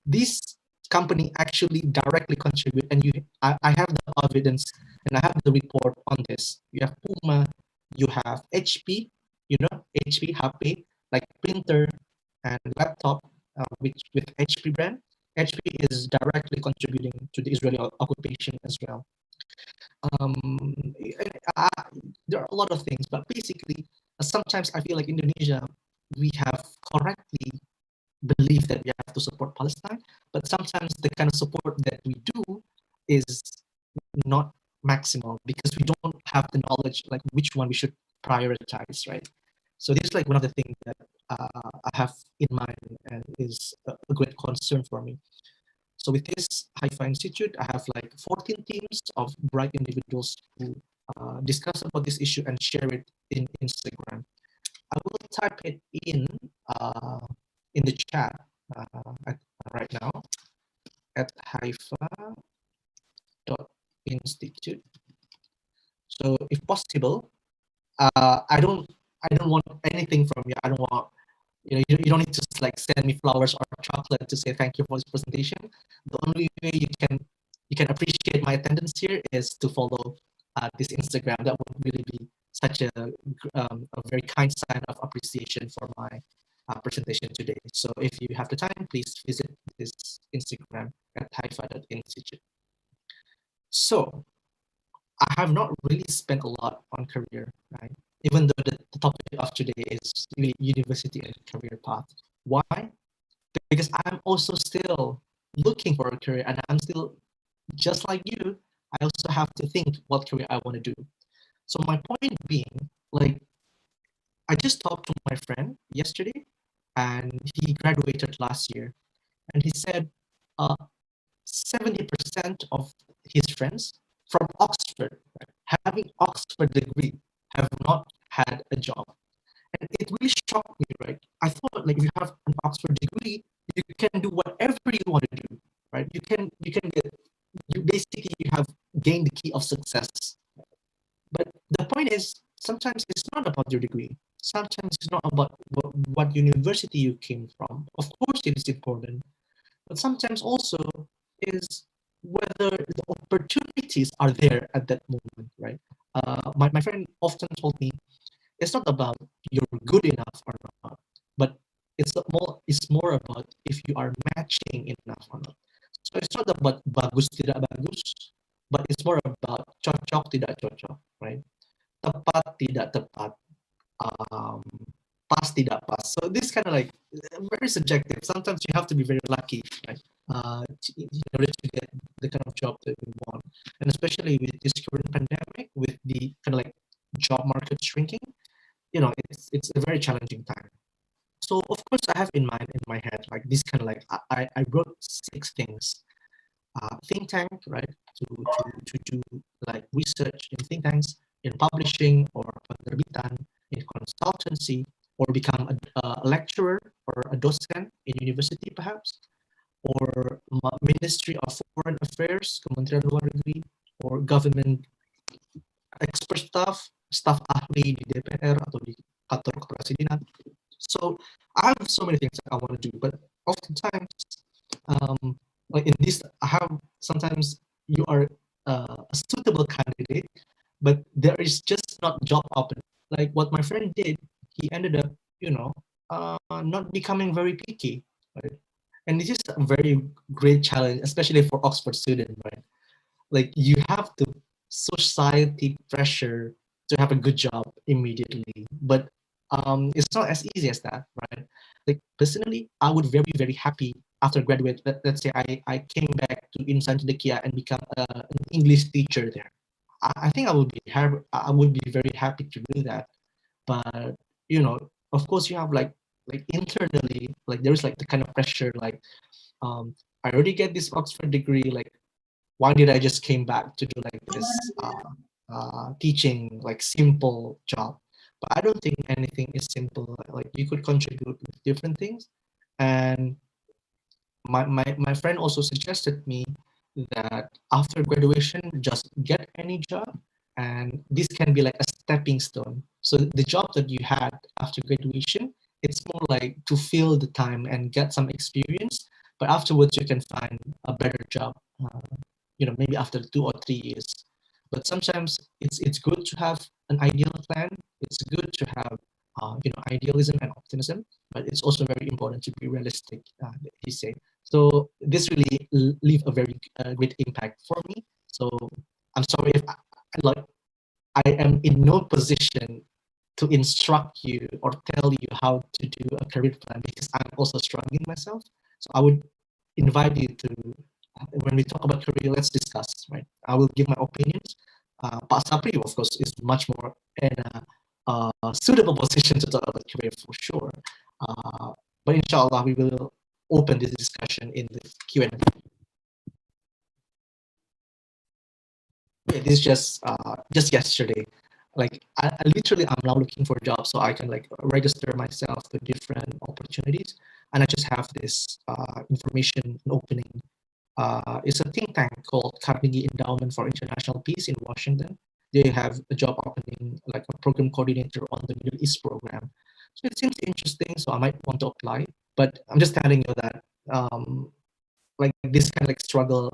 This company actually directly contribute, and I have the evidence and I have the report on this. You have Puma, you have HP, HP, HP, like printer and laptop, with HP brand. HP is directly contributing to the Israeli occupation as well. There are a lot of things, but basically, sometimes I feel like Indonesia, we have correctly believed that we have to support Palestine, but sometimes the kind of support that we do is not maximal because we don't have the knowledge like which one we should prioritize, right? So this is like one of the things that I have in mind and is a great concern for me. So with this Hi-Fi Institute, I have like 14 teams of bright individuals who discuss about this issue and share it in Instagram. I will type it in the chat right now at hifa.institute. So if possible, I don't want anything from you. I don't want, you don't need to like send me flowers or chocolate to say thank you for this presentation. The only way you can appreciate my attendance here is to follow this Instagram. That would really be such a very kind sign of appreciation for my presentation today. So if you have the time, please visit this Instagram at hifa.institute. So I have not really spent a lot on career, right? Even though the topic of today is really university and career path. Why? Because I'm also still looking for a career, and I'm still, just like you, I also have to think what career I want to do. So my point being, like, I just talked to my friend yesterday, and he graduated last year, and he said 70% of his friends from Oxford, right, having Oxford degree, have not had a job. And it really shocked me, right? I thought like if you have an Oxford degree, you can do whatever you want to do, right? You basically have gained the key of success. But the point is, sometimes it's not about your degree. Sometimes it's not about what university you came from. Of course, it is important, but sometimes also is whether the opportunities are there at that moment, right? My friend often told me, it's not about you're good enough or not, but it's more about if you are matching enough or not. So it's not about bagus tidak bagus, but it's more about cocok tidak cocok, right? Tepat tidak tepat, pas tidak pas. So this kind of like very subjective. Sometimes you have to be very lucky, right? In order to get the kind of job that we want, and especially with this current pandemic, with the kind of like job market shrinking, you know, it's a very challenging time. So of course I have in mind, in my head, like this kind of like I wrote 6 things. Think tank, right? To do like research in think tanks, in publishing or penerbitan, in consultancy, or become a lecturer or a docent in university perhaps, or Ministry of Foreign Affairs, Kementerian Luar Negeri, or government expert staff ahli di DPR atau di kantor kepresidenan. So I have so many things I want to do, but oftentimes, like in this, I have sometimes you are a suitable candidate, but there is just not job open. Like what my friend did, he ended up, you know, not becoming very picky, right? And this is a very great challenge, especially for Oxford students, right? Like you have to society pressure to have a good job immediately, but it's not as easy as that, right? Like personally, I would very happy after graduate. Let's say I came back to Insan Cendekia and become an English teacher there. I think I would be very happy to do that. But you know, of course, you have like internally, like there is like the kind of pressure, like I already get this Oxford degree, like why did I just came back to do like this teaching, like simple job? But I don't think anything is simple. Like you could contribute with different things. And my friend also suggested me that after graduation, just get any job, and this can be like a stepping stone. So the job that you had after graduation, it's more like to fill the time and get some experience, but afterwards you can find a better job, you know, maybe after 2 or 3 years. But sometimes it's good to have an ideal plan. It's good to have you know, idealism and optimism, but it's also very important to be realistic, he said. So this really leave a very great impact for me. So I'm sorry if I am in no position to instruct you or tell you how to do a career plan, because I'm also struggling myself. So I would invite you to, when we talk about career, let's discuss, right? I will give my opinions. Pak Sapri, of course, is much more in a suitable position to talk about career for sure. But inshallah, we will open this discussion in the Q&A. Yeah, this just yesterday. Like I literally, I'm now looking for a job so I can like register myself to different opportunities, and I just have this information opening. It's a think tank called Carnegie Endowment for International Peace in Washington. They have a job opening, like a program coordinator on the Middle East program. So it seems interesting, so I might want to apply. But I'm just telling you that like this kind of like struggle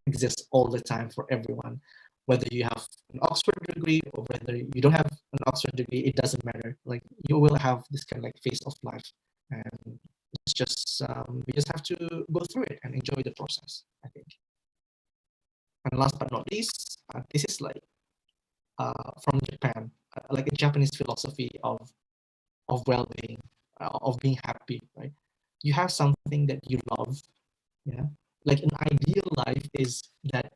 exists all the time for everyone. Whether you have an Oxford degree or whether you don't have an Oxford degree, it doesn't matter. Like you will have this kind of like phase of life, and it's just we just have to go through it and enjoy the process, I think. And last but not least, this is like from Japan, like a Japanese philosophy of well-being, of being happy, right? You have something that you love, yeah. Like an ideal life is that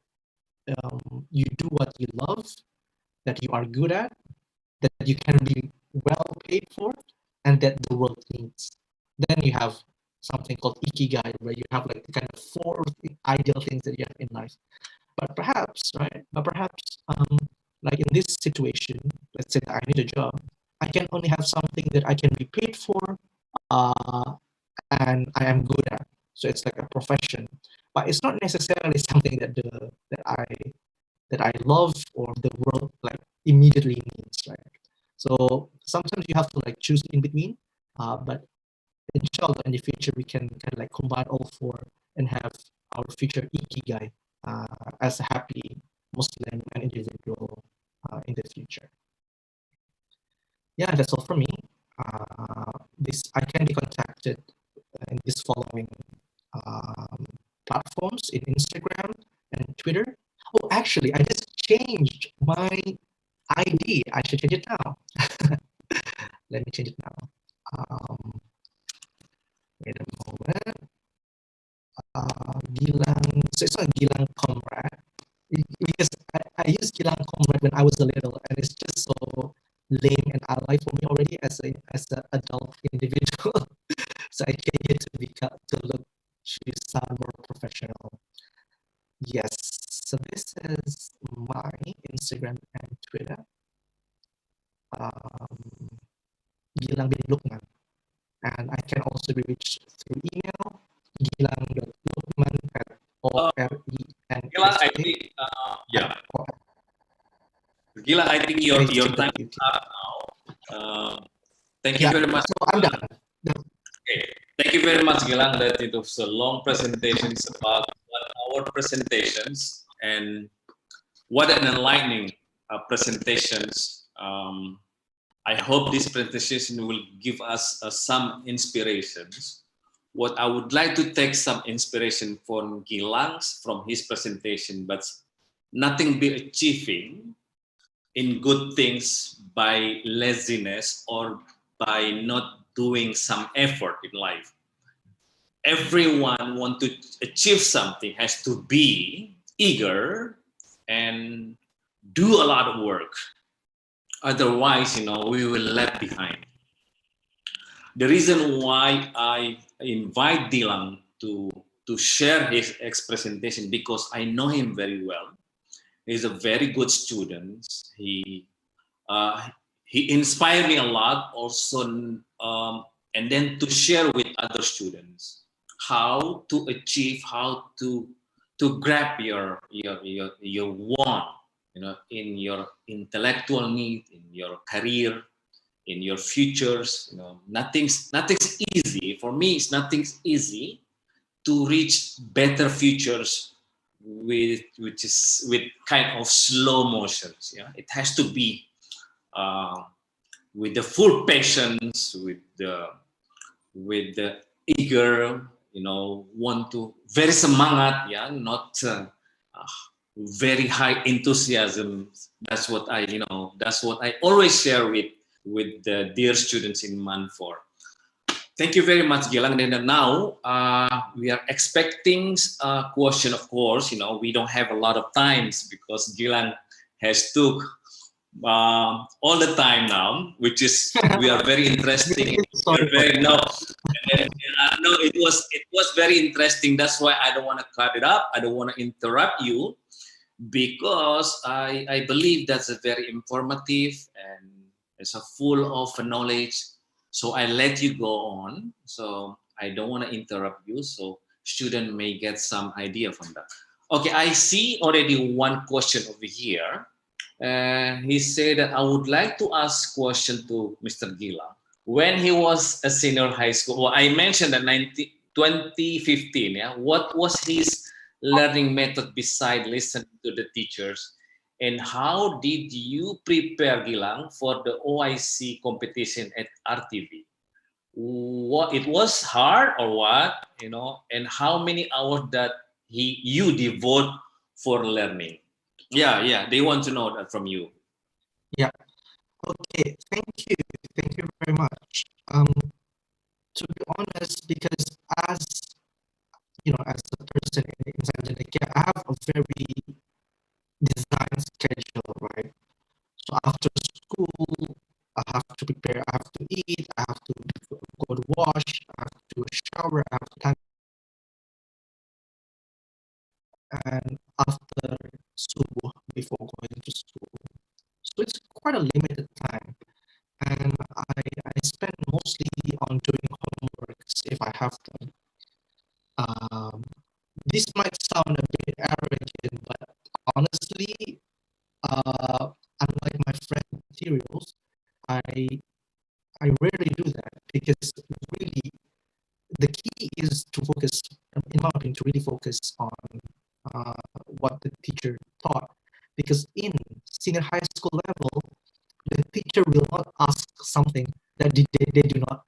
you do what you love, that you are good at, that you can be well paid for, and that the world needs. Then you have something called ikigai, where you have like the kind of 4 ideal things that you have in life. But perhaps, right? But perhaps, like in this situation, let's say that I need a job, I can only have something that I can be paid for, and I am good at. So it's like a profession, but it's not necessarily something that I love or the world like immediately needs, right? So sometimes you have to like choose in between, but inshallah in the future we can kind of like combine all 4 and have our future ikigai as a happy Muslim and individual in the future. Yeah, that's all for me. This I can be contacted in this following platforms in Instagram and Twitter. Oh, actually, I just changed my ID. I should change it now. Let me change it now. Wait a moment. Gilang, so it's not Gilang Comrade, because I used Gilang Comrade when I was a little, and it's just so lame and ally for me already as an adult individual. So I changed it to sound more professional. Yes, so this is my Instagram and Twitter. Gilang bin Lukman, and I can also be reached through email gilang.lukman@orensa. Gilang, I think, yeah. Gilang, I think your time is up now. Thank you very much. So I'm done. Okay. Thank you very much, Gilang. That it was a long presentation, about 1 hour presentations, and what an enlightening presentations. I hope this presentation will give us some inspirations. What I would like to take some inspiration from Gilang's from his presentation, but nothing be achieving in good things by laziness or by not doing some effort in life. Everyone want to achieve something has to be eager and do a lot of work. Otherwise, we will left behind. The reason why I invite Gilang to share his presentation, because I know him very well. He's a very good student. He inspired me a lot also, and then to share with other students how to achieve, how to grab your want, in your intellectual need, in your career, in your futures. Nothing's easy. For me, nothing's easy to reach better futures with kind of slow motions. Yeah, it has to be with the full patience, with the eager, want to very semangat, yeah, not very high enthusiasm. That's what I always share with the dear students in MAN4. Thank you very much, Gilang. And now we are expecting a question, of course. We don't have a lot of times because Gilang has took all the time now, which is we are very interesting. No, it was very interesting. That's why I don't want to cut it up. I don't want to interrupt you, because I believe that's a very informative and it's a full of knowledge. So I let you go on. So I don't want to interrupt you. So student may get some idea from that. Okay, I see already one question over here. He said that I would like to ask question to Mr. Gilang. When he was a senior high school, well, I mentioned that 2015, yeah, what was his learning method beside listening to the teachers? And how did you prepare, Gilang, for the OIC competition at RTV? What it was hard or what, and how many hours that you devote for learning? Yeah, they want to know that from you. Yeah. Okay. Thank you very much. To be honest, because as a person in Sanjana, I have a very designed schedule, right? So after school, I have to prepare, I have to eat, I have to go to wash, I have to shower, I have to time. And after subuh, before going to school. So it's quite a limited time. And I spend mostly on doing homeworks if I have them. This might sound a bit arrogant, but honestly, unlike my friend materials, I rarely do that, because really the key is to focus, in my opinion, to really focus on what the teacher taught. Because in senior high school level, the teacher will not ask something that they do not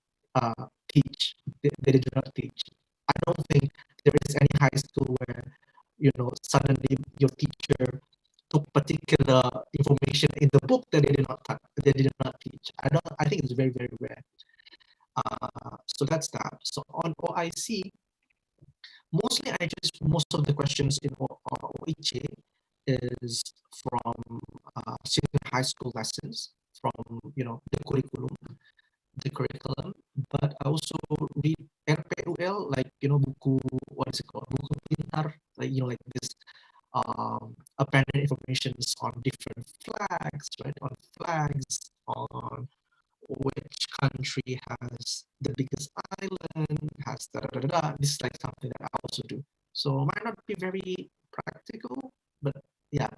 teach. They do not teach. I don't think there is any high school where suddenly your teacher took particular information in the book that they did not teach. I think it's very, very rare. So that's that. So on OIC, mostly most of the questions in OIC is from senior high school lessons, from the curriculum, but I also read RPUL, like buku, what is it called, buku pintar, like this abandoned informations on different flags, right? On flags, on which country has the biggest island, has da da da da. This is like something that I also do. So might not be very practical, but yeah,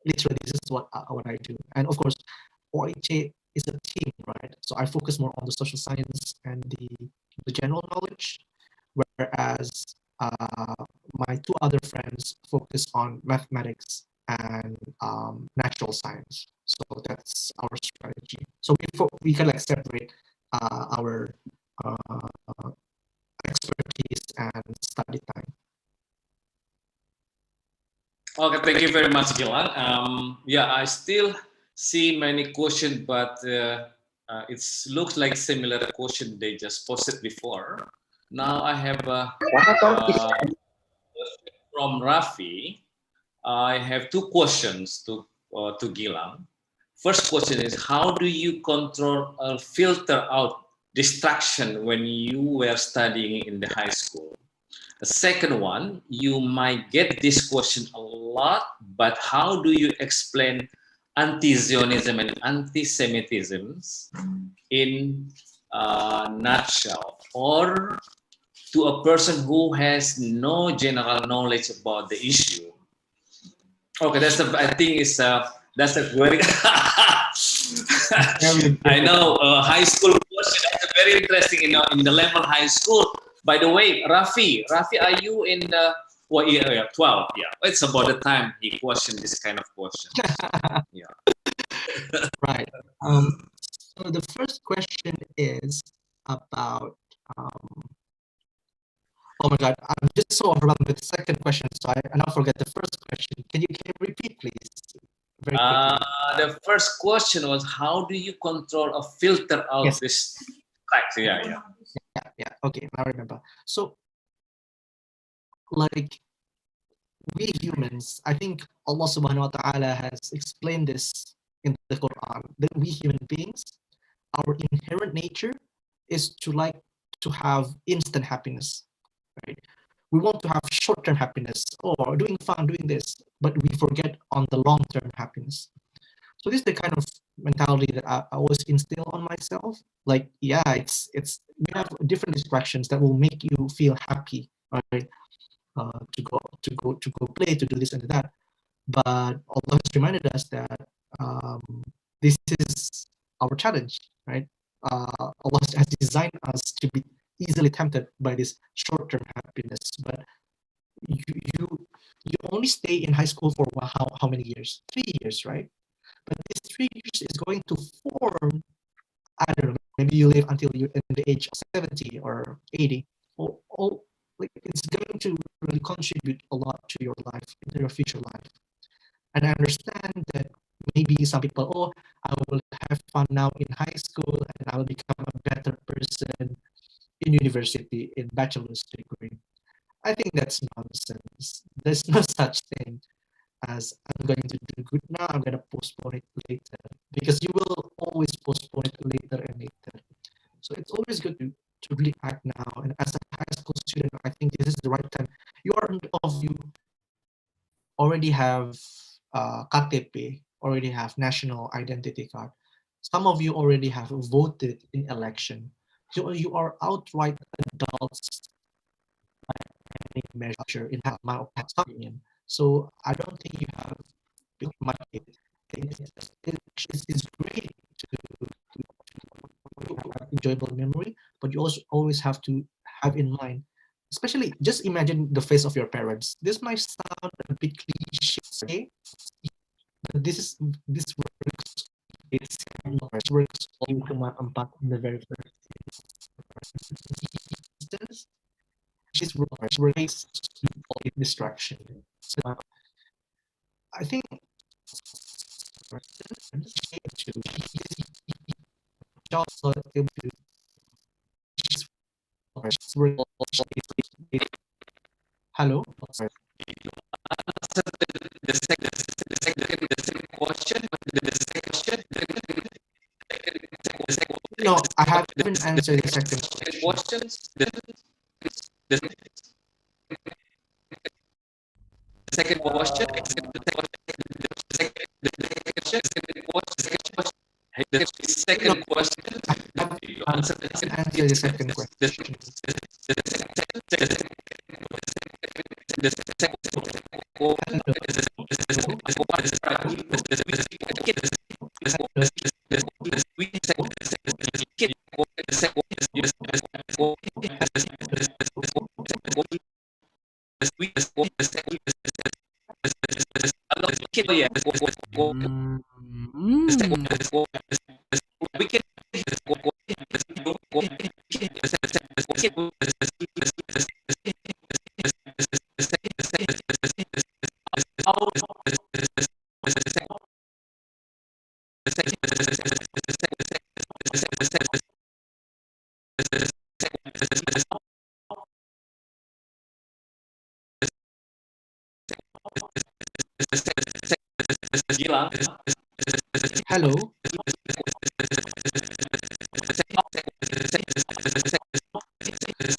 literally this is what I do. And of course, OIC is a team, right? So I focus more on the social science and the general knowledge, whereas my two other friends focus on mathematics and natural science. So that's our strategy. So we can like separate our expertise and study time. Okay, thank you very much, Gilang. Yeah, I still see many questions, but it looks like similar question they just posted before. Now I have from Rafi. I have two questions to Gilang. First question is, how do you control or filter out distraction when you were studying in the high school? The second one, you might get this question a lot, but how do you explain anti-Zionism and anti-Semitism in a nutshell, or to a person who has no general knowledge about the issue? Okay, I think that's a very I know high school question. That's very interesting in the level high school. By the way, Rafi, are you in the 12? Yeah, it's about the time he questioned this kind of question. Yeah. Right. So the first question is about. Oh my God, I'm just so overwhelmed with the second question, so I now forget the first question. Can you repeat, please? Very quickly. The first question was, how do you control or filter out this fact? Yeah. Okay, I remember. So, like, we humans, I think Allah subhanahu wa ta'ala has explained this in the Quran, that we human beings, our inherent nature is to like to have instant happiness, right? We want to have short-term happiness, or doing fun, doing this, but we forget on the long-term happiness. So this is the kind of mentality that I always instill on myself. Like, yeah, it's we have different distractions that will make you feel happy, right? To go play, to do this and that. But Allah has reminded us that this is our challenge, right? Allah has designed us to be easily tempted by this short-term happiness, but you only stay in high school for how many years? 3 years, right? But this 3 years is going to form, I don't know, maybe you live until you're in the age of 70 or 80, or like it's going to really contribute a lot to your life, to your future life. And I understand that maybe some people, oh, I will have fun now in high school and I will become a better person in university, in bachelor's degree. I think that's nonsense. There's no such thing as I'm going to do good now, I'm going to postpone it later, because you will always postpone it later and later. So it's always good to really act now. And as a high school student, I think this is the right time. You already have KTP, already have national identity card. Some of you already have voted in election. So you are outright adults by any measure, in my opinion. So I don't think you have it's great to have enjoyable memory, but you also always have to have in mind, especially just imagine the face of your parents. This might sound a bit cliche, but this works. It works in the very first instance. This works distraction. So I think hello. The second question. No, I haven't answered the second question. The second question. The second question. You answer the second question. Gilang. Hello.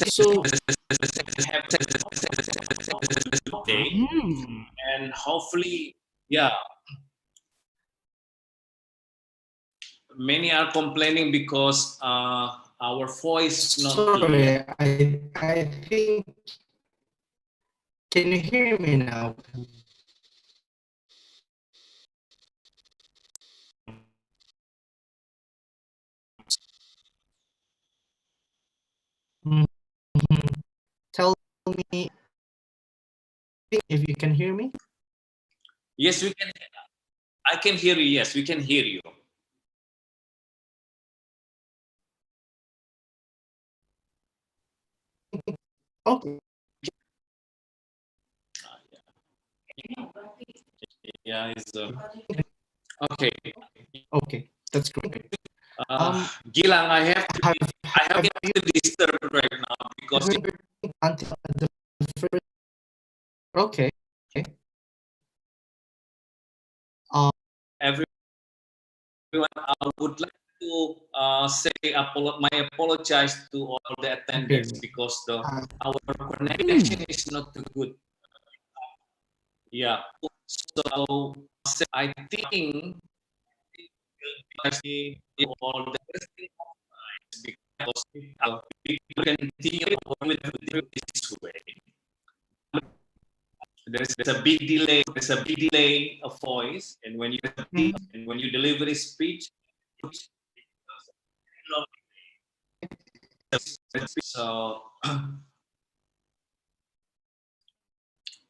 So Today, and hopefully, yeah, many are complaining because our voice not clear. sorry, I think, can you hear me now? Tell me if you can hear me. Yes, we can. I can hear you. Yes, we can hear you. Okay. Yeah, it's okay. Okay, that's great. Gilang, I have to disturb right now because until the first. Okay. Everyone, I would like to say my apologize to all the attendants because our connection is not too good. Yeah, so I think all the because we continue with this way. There's a big delay. There's a big delay of voice, and when you deliver a speech, so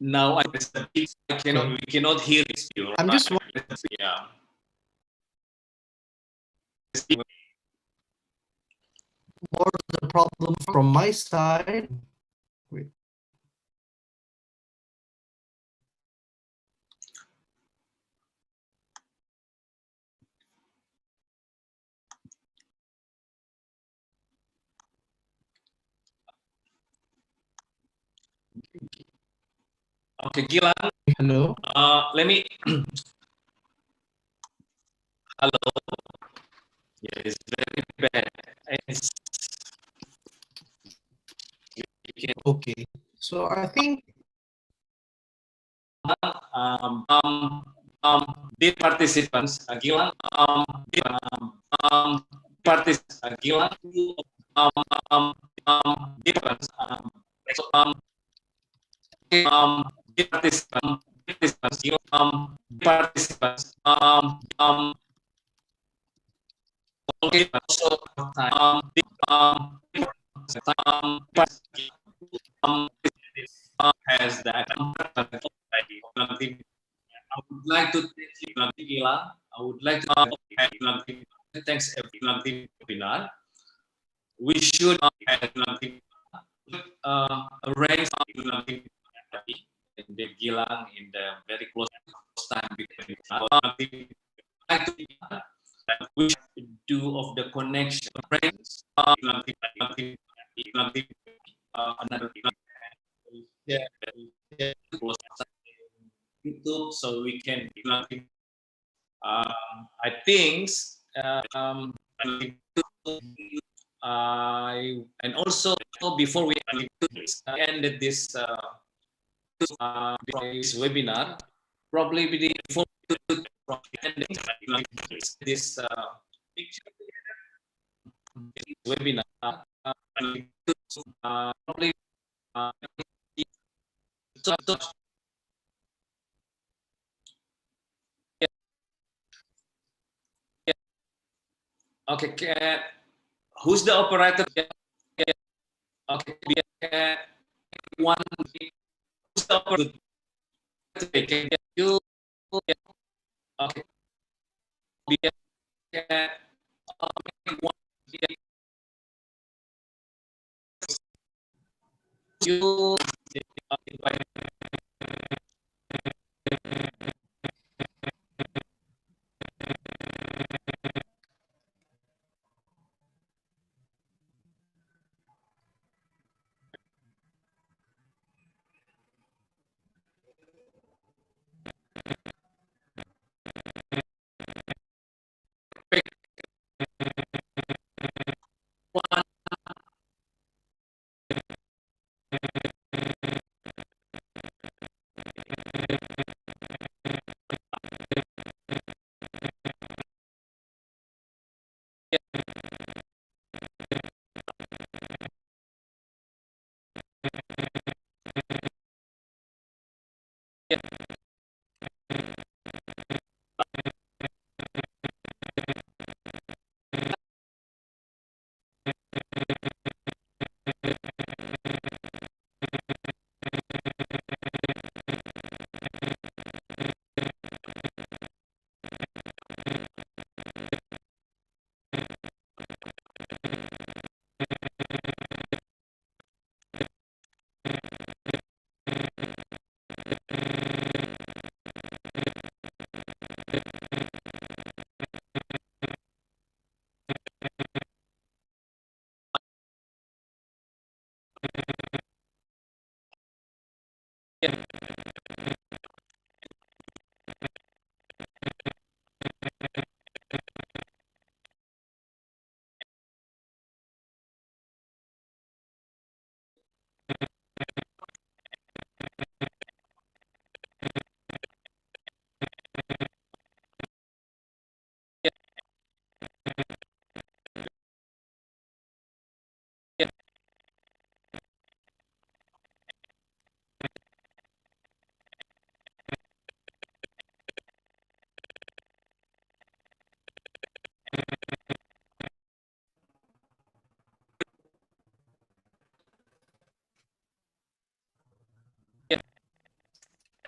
now we cannot hear you. I'm just yeah. More the problem from my side. Wait. Okay, Gilang. Hello. Let me. Hello. Yeah, it's very bad. Okay, so I think dear participants, Gilang, Gilang, difference, participants, okay, also has that. I would like to thank you, Gilang. I would like to thanks everyone. We should arrange the Gilang in the very close time between we do of the connection friends another YouTube so we can I think and also before we ended this this webinar, probably before ending this webinar, probably okay, who's the operator? Okay, one who's the operator? Can you okay? You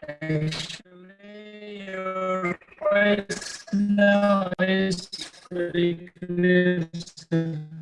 Actually, your voice now is very clear, sir.